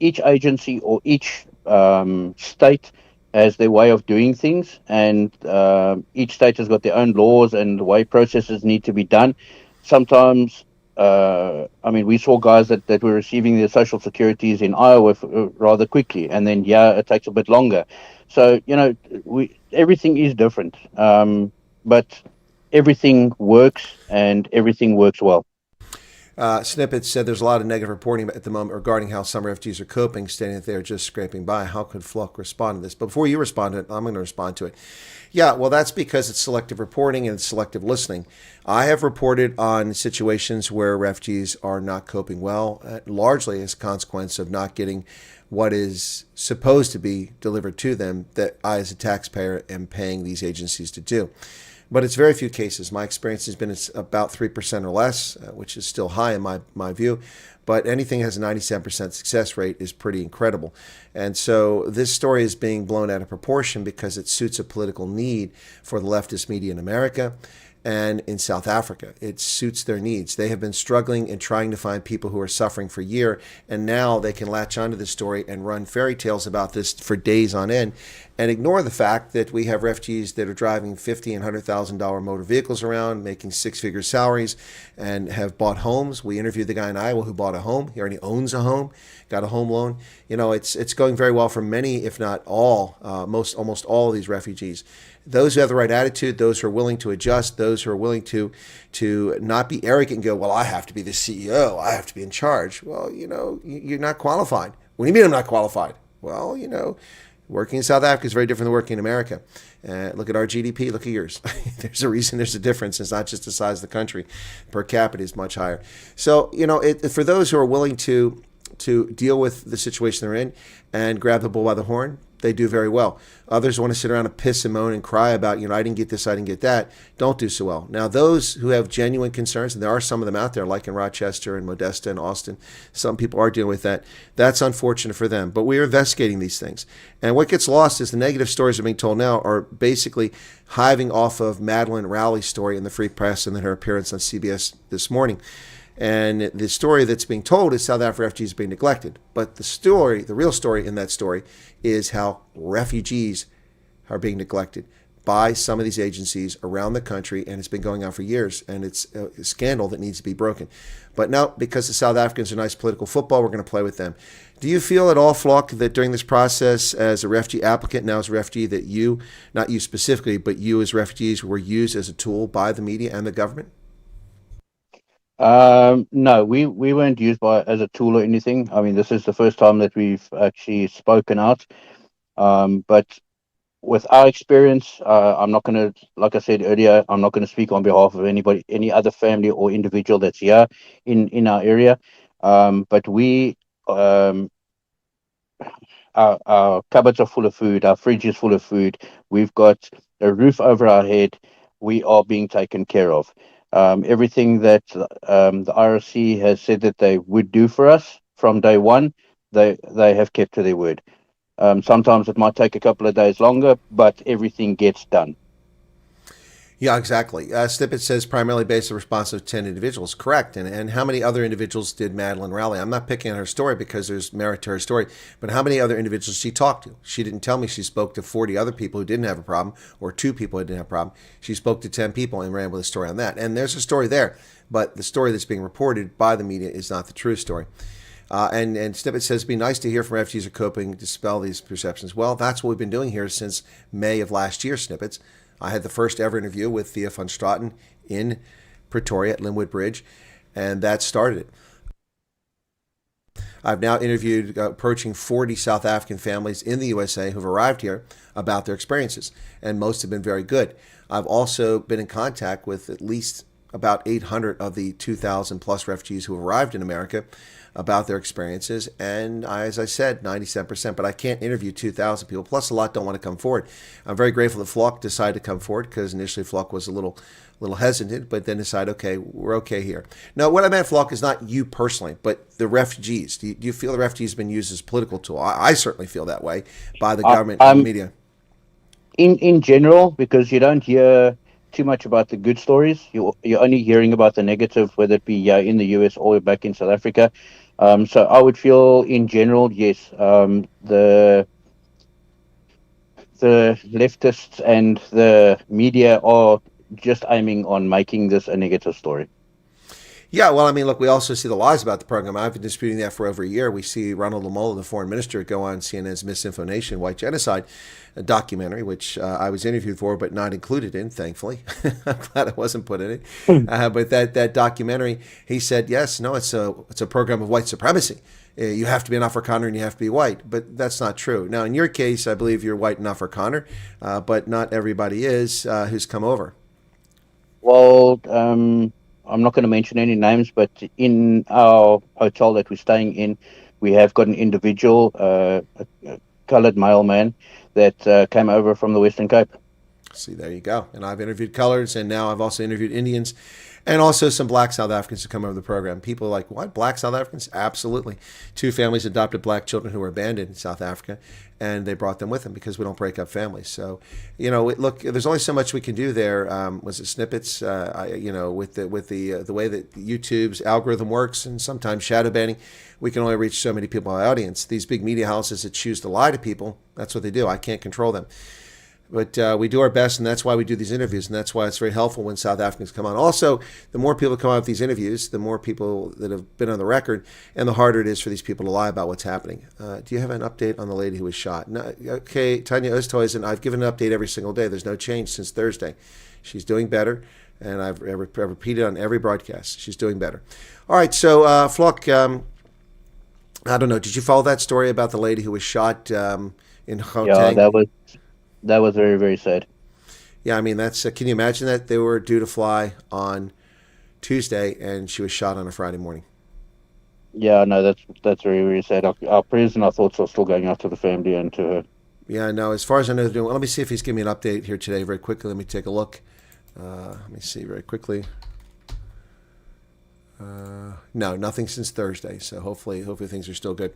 S3: each agency or each state has their way of doing things, and each state has got their own laws and the way processes need to be done. Sometimes, I mean, we saw guys that were receiving their social securities in Iowa rather quickly, and then it takes a bit longer. So everything is different, but everything works and everything works well.
S2: Snippet said there's a lot of negative reporting at the moment regarding how some refugees are coping, stating that they're just scraping by. How could Vlok respond to this? But before you respond to it, I'm going to respond to it. Yeah, well, that's because it's selective reporting and selective listening. I have reported on situations where refugees are not coping well, largely as a consequence of not getting what is supposed to be delivered to them that I, as a taxpayer, am paying these agencies to do. But it's very few cases. My experience has been it's about 3% or less, which is still high in my view. But anything that has a 97% success rate is pretty incredible. And so this story is being blown out of proportion because it suits a political need for the leftist media in America and in South Africa. It suits their needs. They have been struggling and trying to find people who are suffering for a year, and now they can latch onto this story and run fairy tales about this for days on end and ignore the fact that we have refugees that are driving $50,000 and $100,000 motor vehicles around, making six-figure salaries, and have bought homes. We interviewed the guy in Iowa who bought a home. He already owns a home, got a home loan. It's going very well for many, if not all, almost all of these refugees. Those who have the right attitude, those who are willing to adjust, those who are willing to not be arrogant and go, well, I have to be the CEO, I have to be in charge. Well, you're not qualified. What do you mean I'm not qualified? Well, working in South Africa is very different than working in America. Look at our GDP, look at yours. There's a reason there's a difference. It's not just the size of the country. Per capita is much higher. So, for those who are willing to deal with the situation they're in and grab the bull by the horn, they do very well. Others want to sit around and piss and moan and cry about, I didn't get this, I didn't get that, don't do so well. Now, those who have genuine concerns, and there are some of them out there, like in Rochester and Modesta and Austin, some people are dealing with that. That's unfortunate for them. But we are investigating these things. And what gets lost is the negative stories that are being told now are basically hiving off of Madeleine Rowley's story in the Free Press and then her appearance on CBS this morning. And the story that's being told is South African refugees being neglected. But the real story in that story is how refugees are being neglected by some of these agencies around the country, and it's been going on for years, and it's a scandal that needs to be broken. But now, because the South Africans are nice political football, we're going to play with them. Do you feel at all, Vlok, that during this process as a refugee applicant, now as a refugee, that you, not you specifically, but you as refugees were used as a tool by the media and the government?
S3: No, we weren't used as a tool or anything. I mean, this is the first time that we've actually spoken out. But with our experience, I'm not going to, like I said earlier, I'm not going to speak on behalf of anybody, any other family or individual that's here in our area. But our cupboards are full of food, our fridge is full of food. We've got a roof over our head. We are being taken care of. Everything that the IRC has said that they would do for us from day one, they have kept to their word. Sometimes it might take a couple of days longer, but everything gets done.
S2: Yeah, exactly. Snippet says primarily based on response of 10 individuals. Correct. And how many other individuals did Madeleine Rowley? I'm not picking on her story because there's merit to her story, but how many other individuals she talked to? She didn't tell me she spoke to 40 other people who didn't have a problem, or 2 people who didn't have a problem. She spoke to 10 people and ran with a story on that. And there's a story there, but the story that's being reported by the media is not the true story. And Snippet says, it'd be nice to hear from refugees are coping to dispel these perceptions. Well, that's what we've been doing here since May of last year, Snippets. I had the first ever interview with Thea van Straten in Pretoria at Linwood Bridge, and that started it. I've now interviewed approaching 40 South African families in the USA who've arrived here about their experiences, and most have been very good. I've also been in contact with at least about 800 of the 2,000 plus refugees who have arrived in America about their experiences, and as I said, 97%, but I can't interview 2,000 people, plus a lot don't want to come forward. I'm very grateful that Vlok decided to come forward, because initially Vlok was a little hesitant, but then decided, okay, we're okay here. Now, what I meant, Vlok, is not you personally, but the refugees. Do you feel the refugees have been used as a political tool? I certainly feel that way by the government and the media.
S3: In general, because you don't hear too much about the good stories. You're only hearing about the negative, whether it be in the US or back in South Africa. So I would feel, in general, yes, the leftists and the media are just aiming on making this a negative story.
S2: Yeah, well, I mean, look, we also see the lies about the program. I've been disputing that for over a year. We see Ronald Lamola, the foreign minister, go on CNN's Misinformation, White Genocide, a documentary, which I was interviewed for but not included in, thankfully. I'm glad I wasn't put in it. But that documentary, he said, yes, no, it's a program of white supremacy. You have to be an Afrikaner and you have to be white. But that's not true. Now, in your case, I believe you're white and Afrikaner, but not everybody is who's come over.
S3: Well, I'm not going to mention any names, but in our hotel that we're staying in, we have got an individual, a coloured male man, that came over from the Western Cape.
S2: See, there you go. And I've interviewed colors, and now I've also interviewed Indians, and also some black South Africans who come over the program. People are like, what, black South Africans? Absolutely. 2 families adopted black children who were abandoned in South Africa, and they brought them with them because we don't break up families. So, look, there's only so much we can do there. Was it snippets? With the way that YouTube's algorithm works, and sometimes shadow banning, we can only reach so many people in our audience. These big media houses that choose to lie to people, that's what they do. I can't control them. But we do our best, and that's why we do these interviews, and that's why it's very helpful when South Africans come on. Also, the more people come on with these interviews, the more people that have been on the record, and the harder it is for these people to lie about what's happening. Do you have an update on the lady who was shot? No, okay, Tanya Oosthuizen, I've given an update every single day. There's no change since Thursday. She's doing better, and I've repeated on every broadcast. She's doing better. All right, so Vlok, I don't know. Did you follow that story about the lady who was shot in Gauteng?
S3: Yeah, that was very, very sad.
S2: Yeah, I mean, that's. Can you imagine that they were due to fly on Tuesday and she was shot on a Friday morning?
S3: Yeah, no, that's very, very sad. Our prayers and our thoughts are still going out to the family and to her.
S2: Yeah, no. As far as I know, they're doing. Well, let me see if he's giving me an update here today, very quickly. Let me take a look. Let me see very quickly. No, nothing since Thursday. So hopefully things are still good.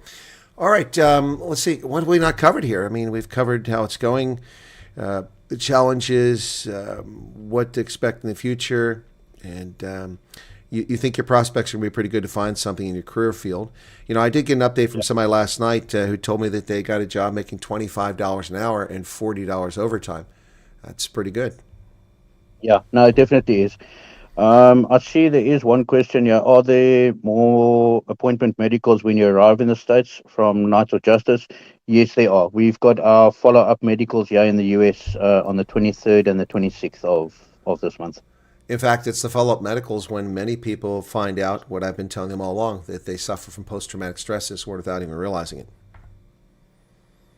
S2: All right, let's see. What have we not covered here? I mean, we've covered how it's going, the challenges, what to expect in the future, and you think your prospects are going to be pretty good to find something in your career field. I did get an update from somebody last night who told me that they got a job making $25 an hour and $40 overtime. That's pretty good.
S3: Yeah, no, it definitely is. I see there is one question here. Are there more appointment medicals when you arrive in the States from Knights of Justice? Yes, there are. We've got our follow-up medicals here in the US on the 23rd and the 26th of this month.
S2: In fact, it's the follow-up medicals when many people find out what I've been telling them all along, that they suffer from post-traumatic stress disorder without even realizing it.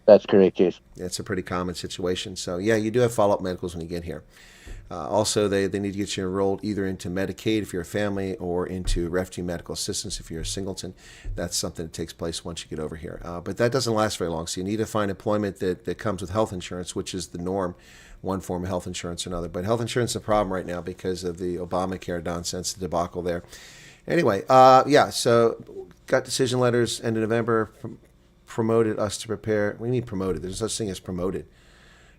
S3: That's correct, yes.
S2: It's a pretty common situation. So, yeah, you do have follow-up medicals when you get here. Also, they need to get you enrolled either into Medicaid if you're a family or into Refugee Medical Assistance if you're a singleton. That's something that takes place once you get over here. But that doesn't last very long, so you need to find employment that comes with health insurance, which is the norm, one form of health insurance or another. But health insurance is a problem right now because of the Obamacare nonsense, the debacle there. Anyway, so got decision letters end of November, promoted us to prepare. What do you mean promoted? There's no such thing as promoted.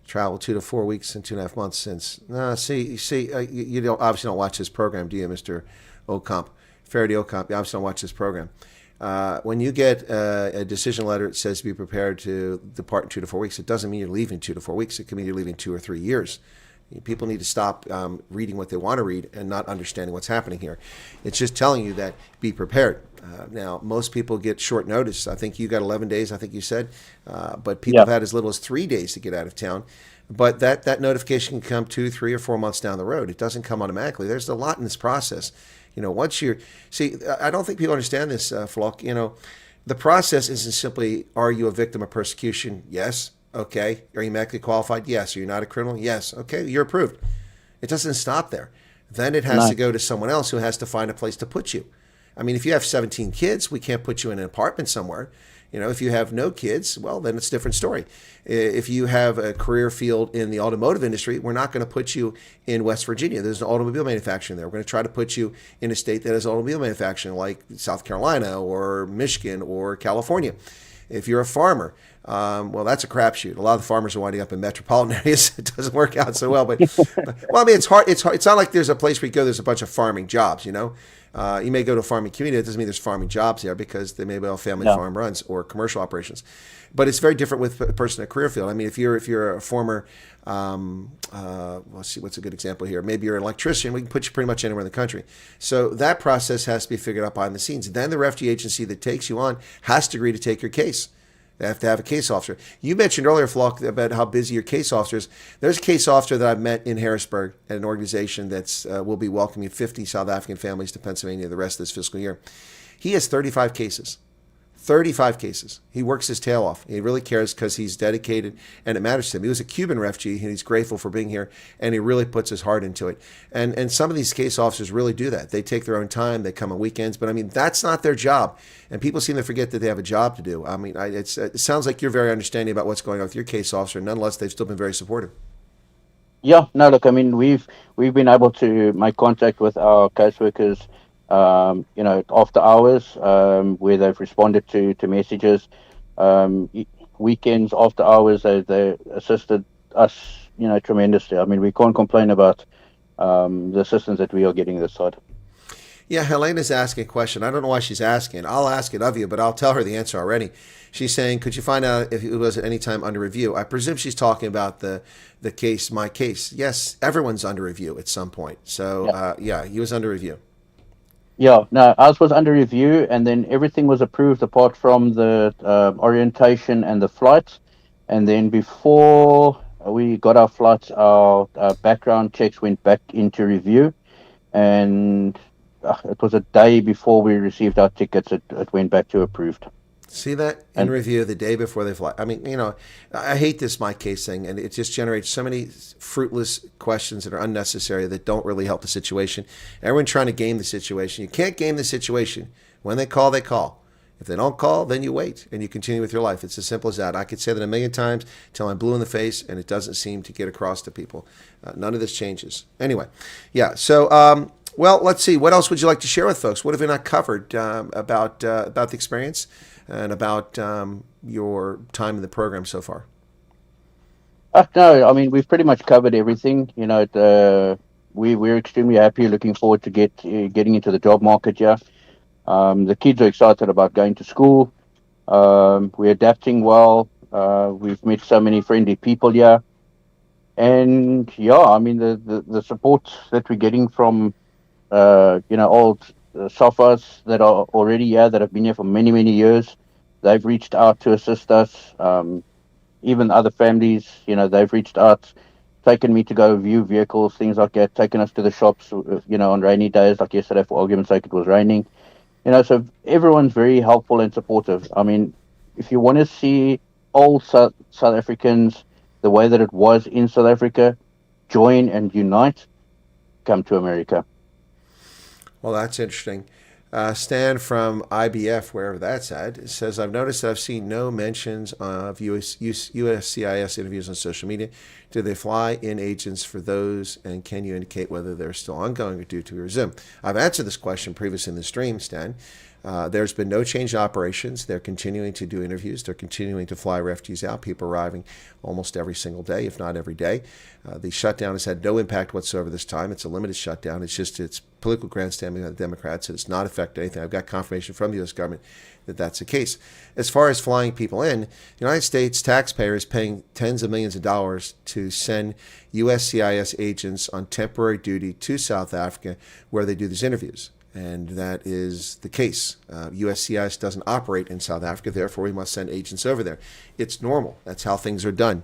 S2: Travel 2 to 4 weeks and 2.5 months since. You don't obviously don't watch this program, do you, Mr. Ocamp? Faraday Ocamp, you obviously don't watch this program. When you get a decision letter that says to be prepared to depart in 2 to 4 weeks, it doesn't mean you're leaving 2 to 4 weeks. It can mean you're leaving 2 or 3 years. People need to stop reading what they want to read and not understanding what's happening here. It's just telling you that be prepared. Now, most people get short notice. I think you got 11 days, I think you said. But people have had as little as 3 days to get out of town. But that notification can come 2, 3, or 4 months down the road. It doesn't come automatically. There's a lot in this process. Once you're... See, I don't think people understand this, Vlok. The process isn't simply, are you a victim of persecution? Yes. Okay. Are you medically qualified? Yes. Are you not a criminal? Yes. Okay. You're approved. It doesn't stop there. Then it has to go to someone else who has to find a place to put you. I mean, if you have 17 kids, we can't put you in an apartment somewhere. If you have no kids, well, then it's a different story. If you have a career field in the automotive industry, we're not going to put you in West Virginia. There's an automobile manufacturing there. We're going to try to put you in a state that has automobile manufacturing like South Carolina or Michigan or California. If you're a farmer, Well, that's a crapshoot. A lot of the farmers are winding up in metropolitan areas. It doesn't work out so well. But well, I mean, it's hard. It's hard. It's not like there's a place where you go. There's a bunch of farming jobs. You know, you may go to a farming community. It doesn't mean there's farming jobs there because they may be all family farm runs or commercial operations. But it's very different with a person in a career field. I mean, if you're a former, let's see, what's a good example here? Maybe you're an electrician. We can put you pretty much anywhere in the country. So that process has to be figured out behind the scenes. Then the refugee agency that takes you on has to agree to take your case. They have to have a case officer. You mentioned earlier, Vlok, about how busy your case officer is. There's a case officer that I've met in Harrisburg at an organization that's will be welcoming 50 South African families to Pennsylvania the rest of this fiscal year. He has 35 cases. 35 cases. He works his tail off. He really cares because he's dedicated and it matters to him. He was a Cuban refugee and he's grateful for being here and he really puts his heart into it. And some of these case officers really do that. They take their own time. They come on weekends. But I mean, that's not their job. And people seem to forget that they have a job to do. I mean, it sounds like you're very understanding about what's going on with your case officer. Nonetheless, they've still been very supportive.
S3: Yeah, no, look, I mean, we've been able to make contact with our caseworkers, after hours, where they've responded to messages. Weekends, after hours, they assisted us, tremendously. I mean, we can't complain about the assistance that we are getting this side.
S2: Yeah, Helena's asking a question. I don't know why she's asking. I'll ask it of you, but I'll tell her the answer already. She's saying, could you find out if it was at any time under review? I presume she's talking about the case, my case. Yes, everyone's under review at some point. So, he was under review.
S3: Yeah, no, ours was under review, and then everything was approved apart from the orientation and the flights. And then before we got our flights, our background checks went back into review, and it was a day before we received our tickets. It went back to approved.
S2: See that in review the day before they fly. I mean, I hate this my case thing, and it just generates so many fruitless questions that are unnecessary that don't really help the situation. Everyone's trying to game the situation. You can't game the situation. When they call, they call. If they don't call, then you wait and you continue with your life. It's as simple as that. I could say that a million times till I'm blue in the face, and it doesn't seem to get across to people. None of this changes. Anyway, yeah. So, well, let's see. What else would you like to share with folks? What have we not covered about the experience and about your time in the program so far?
S3: No, I mean, we've pretty much covered everything. We're extremely happy, looking forward to getting into the job market here. The kids are excited about going to school. We're adapting well. We've met so many friendly people here. And yeah, I mean, the support that we're getting from, old Safas that are already here, that have been here for many, many years. They've reached out to assist us. Even other families, they've reached out, taken me to go view vehicles, things like that, taken us to the shops, on rainy days, like yesterday, for argument's sake, it was raining. So everyone's very helpful and supportive. I mean, if you want to see old South Africans the way that it was in South Africa, join and unite, come to America.
S2: Well, that's interesting. Stan from IBF, wherever that's at, says, I've noticed that I've seen no mentions of USCIS interviews on social media. Do they fly in agents for those, and can you indicate whether they're still ongoing or due to resume? I've answered this question previously in the stream, Stan. There's been no change in operations. They're continuing to do interviews. They're continuing to fly refugees out, people arriving almost every single day, if not every day. The shutdown has had no impact whatsoever this time. It's a limited shutdown. It's political grandstanding by the Democrats. It's not affected anything. I've got confirmation from the U.S. government that that's the case. As far as flying people in, the United States taxpayers paying tens of millions of dollars to send USCIS agents on temporary duty to South Africa where they do these interviews. And that is the case. USCIS doesn't operate in South Africa, therefore we must send agents over there. It's normal. That's how things are done.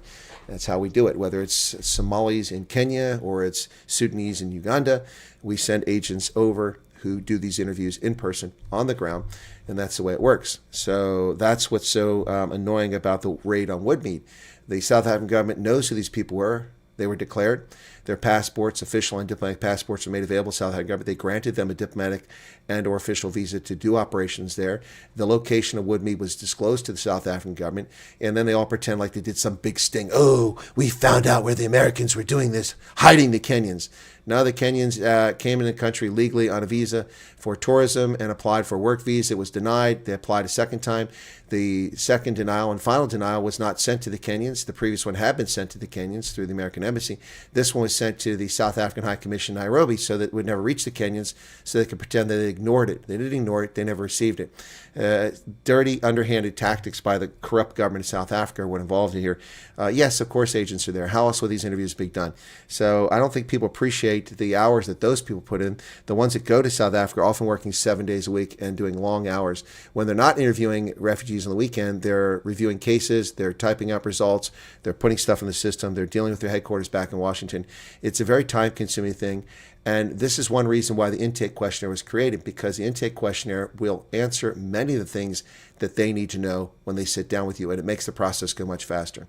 S2: That's how we do it. Whether it's Somalis in Kenya or it's Sudanese in Uganda, we send agents over who do these interviews in person on the ground, and that's the way it works. So that's what's so annoying about the raid on Woodmead. The South African government knows who these people were. They were declared. Their passports, official and diplomatic passports, were made available to South African government. They granted them a diplomatic and or official visa to do operations there. The location of Woodmead was disclosed to the South African government, and then they all pretend like they did some big sting. Oh, we found out where the Americans were doing this, hiding the Kenyans. None of the Kenyans came in the country legally on a visa for tourism and applied for a work visa. It was denied. They applied a second time. The second denial and final denial was not sent to the Kenyans. The previous one had been sent to the Kenyans through the American Embassy. This one was sent to the South African High Commission in Nairobi so that it would never reach the Kenyans, so they could pretend that they ignored it. They didn't ignore it. They never received it. Dirty, underhanded tactics by the corrupt government of South Africa are what involved here. Yes, of course, agents are there. How else would these interviews be done? So I don't think people appreciate the hours that those people put in. The ones that go to South Africa are often working 7 days a week and doing long hours. When they're not interviewing refugees on the weekend, they're reviewing cases, they're typing up results, they're putting stuff in the system, they're dealing with their headquarters back in Washington. It's a very time-consuming thing. And this is one reason why the intake questionnaire was created, because the intake questionnaire will answer many of the things that they need to know when they sit down with you, and it makes the process go much faster.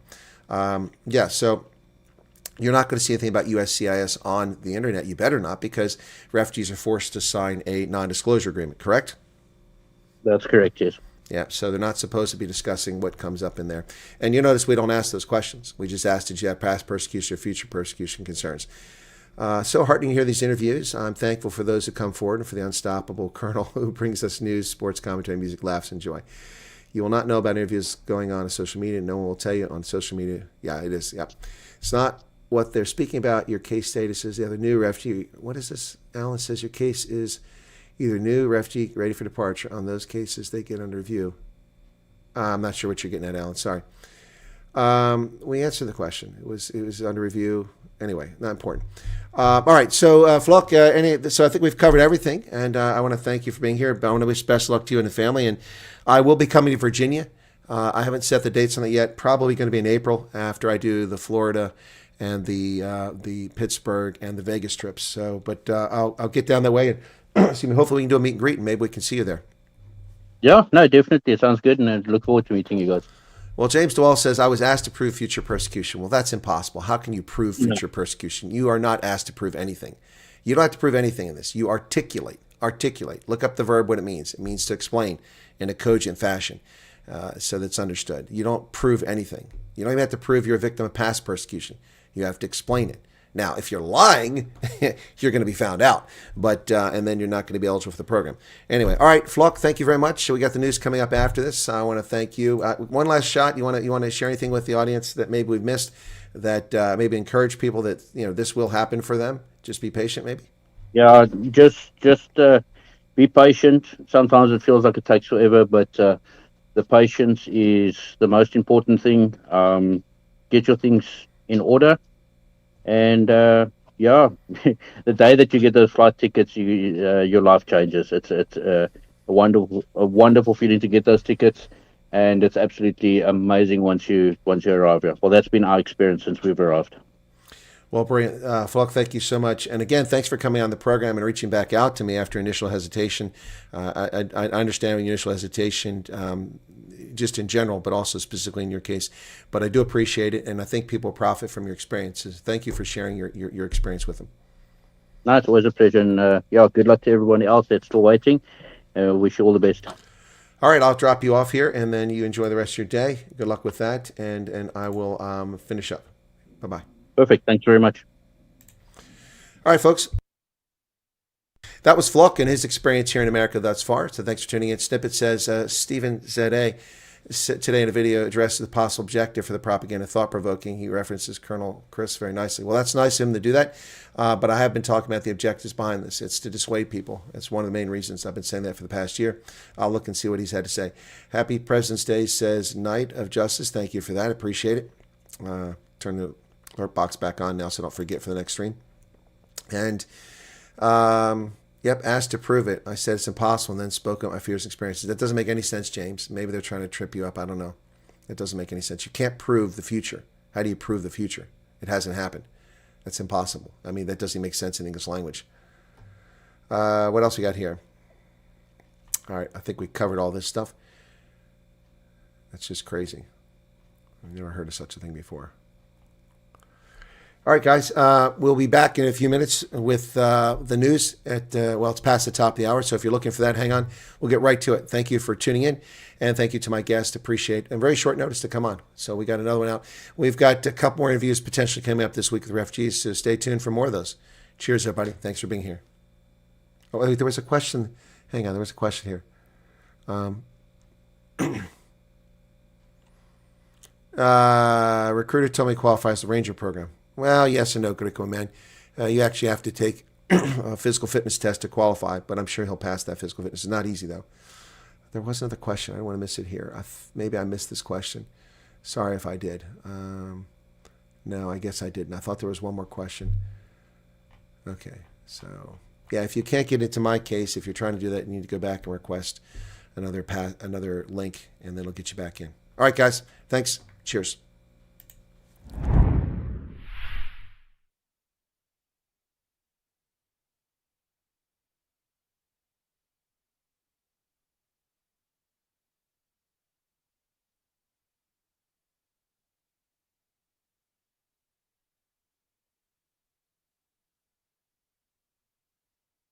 S2: So you're not going to see anything about USCIS on the internet. You better not, because refugees are forced to sign a non-disclosure agreement, correct?
S3: That's correct, yes.
S2: Yeah, so they're not supposed to be discussing what comes up in there. And you notice we don't ask those questions. We just ask, did you have past persecution or future persecution concerns? So heartening to hear these interviews. I'm thankful for those who come forward and for the unstoppable Colonel who brings us news, sports commentary, music, laughs, and joy. You will not know about interviews going on social media. No one will tell you on social media. Yeah, it is. Yeah. It's not what they're speaking about. Your case status is either new refugee. What is this? Alan says your case is either new refugee, ready for departure. On those cases, they get under review. I'm not sure what you're getting at, Alan. Sorry. We answered the question. It was under review. Anyway, not important. All right, so Vlok, so I think we've covered everything, and I want to thank you for being here. I want to wish best luck to you and the family, and I will be coming to Virginia. I haven't set the dates on it yet. Probably going to be in April after I do the Florida and the Pittsburgh and the Vegas trips. So, but I'll get down that way, and excuse me. Hopefully, we can do a meet and greet, and maybe we can see you there.
S3: Yeah, no, definitely. It sounds good, and I look forward to meeting you guys.
S2: Well, James Dewall says, I was asked to prove future persecution. Well, that's impossible. How can you prove future persecution? You are not asked to prove anything. You don't have to prove anything in this. You articulate. Articulate. Look up the verb, what it means. It means to explain in a cogent fashion so that's understood. You don't prove anything. You don't even have to prove you're a victim of past persecution. You have to explain it. Now, if you're lying, you're going to be found out, but and then you're not going to be eligible for the program. Anyway, all right, Vlok, thank you very much. So we got the news coming up after this. I want to thank you. One last shot. You want to share anything with the audience that maybe we've missed, that maybe encourage people that this will happen for them? Just be patient, maybe. Yeah,
S3: just be patient. Sometimes it feels like it takes forever, but the patience is the most important thing. Get your things in order. And the day that you get those flight tickets, your life changes. It's a wonderful feeling to get those tickets, and it's absolutely amazing once you arrive here. Well, that's been our experience since we've arrived. Well, brilliant, Vlok. Thank you so much, and again, thanks for coming on the program and reaching back out to me after initial hesitation. I understand your initial hesitation. Just in general, but also specifically in your case. But I do appreciate it, and I think people profit from your experiences. Thank you for sharing your experience with them. No, it's always a pleasure, and good luck to everyone else that's still waiting. Wish you all the best. All right, I'll drop you off here, and then you enjoy the rest of your day. Good luck with that, and I will finish up. Bye-bye. Perfect. Thanks very much. All right, folks. That was Vlok and his experience here in America thus far. So thanks for tuning in. Snippet says, Stephen Z.A. today in a video addresses the possible objective for the propaganda thought-provoking. He references Colonel Chris very nicely. Well, that's nice of him to do that, but I have been talking about the objectives behind this. It's to dissuade people. That's one of the main reasons I've been saying that for the past year. I'll look and see what he's had to say. Happy President's Day, says Knight of Justice. Thank you for that. Appreciate it. Turn the alert box back on now so I don't forget for the next stream. And yep, asked to prove it. I said it's impossible and then spoke up my fears and experiences. That doesn't make any sense, James. Maybe they're trying to trip you up. I don't know. It doesn't make any sense. You can't prove the future. How do you prove the future? It hasn't happened. That's impossible. I mean, that doesn't make sense in English language. What else we got here? All right, I think we covered all this stuff. That's just crazy. I've never heard of such a thing before. All right, guys, we'll be back in a few minutes with the news at, it's past the top of the hour, so if you're looking for that, hang on. We'll get right to it. Thank you for tuning in, and thank you to my guest. Appreciate it. And very short notice to come on. So we got another one out. We've got a couple more interviews potentially coming up this week with refugees, so stay tuned for more of those.
S2: Cheers, everybody. Thanks for being here. Oh, wait, there was a question. Hang on, there was a question here. Recruiter told me qualifies the Ranger program. Well, yes and no, Greco man. You actually have to take a physical fitness test to qualify, but I'm sure he'll pass that physical fitness. It's not easy, though. There was another question. I don't want to miss it here. Maybe I missed this question. Sorry if I did. No, I guess I didn't. I thought there was one more question. Okay, so yeah, if you can't get into my case, if you're trying to do that, you need to go back and request another link, and then it'll get you back in. All right, guys. Thanks. Cheers.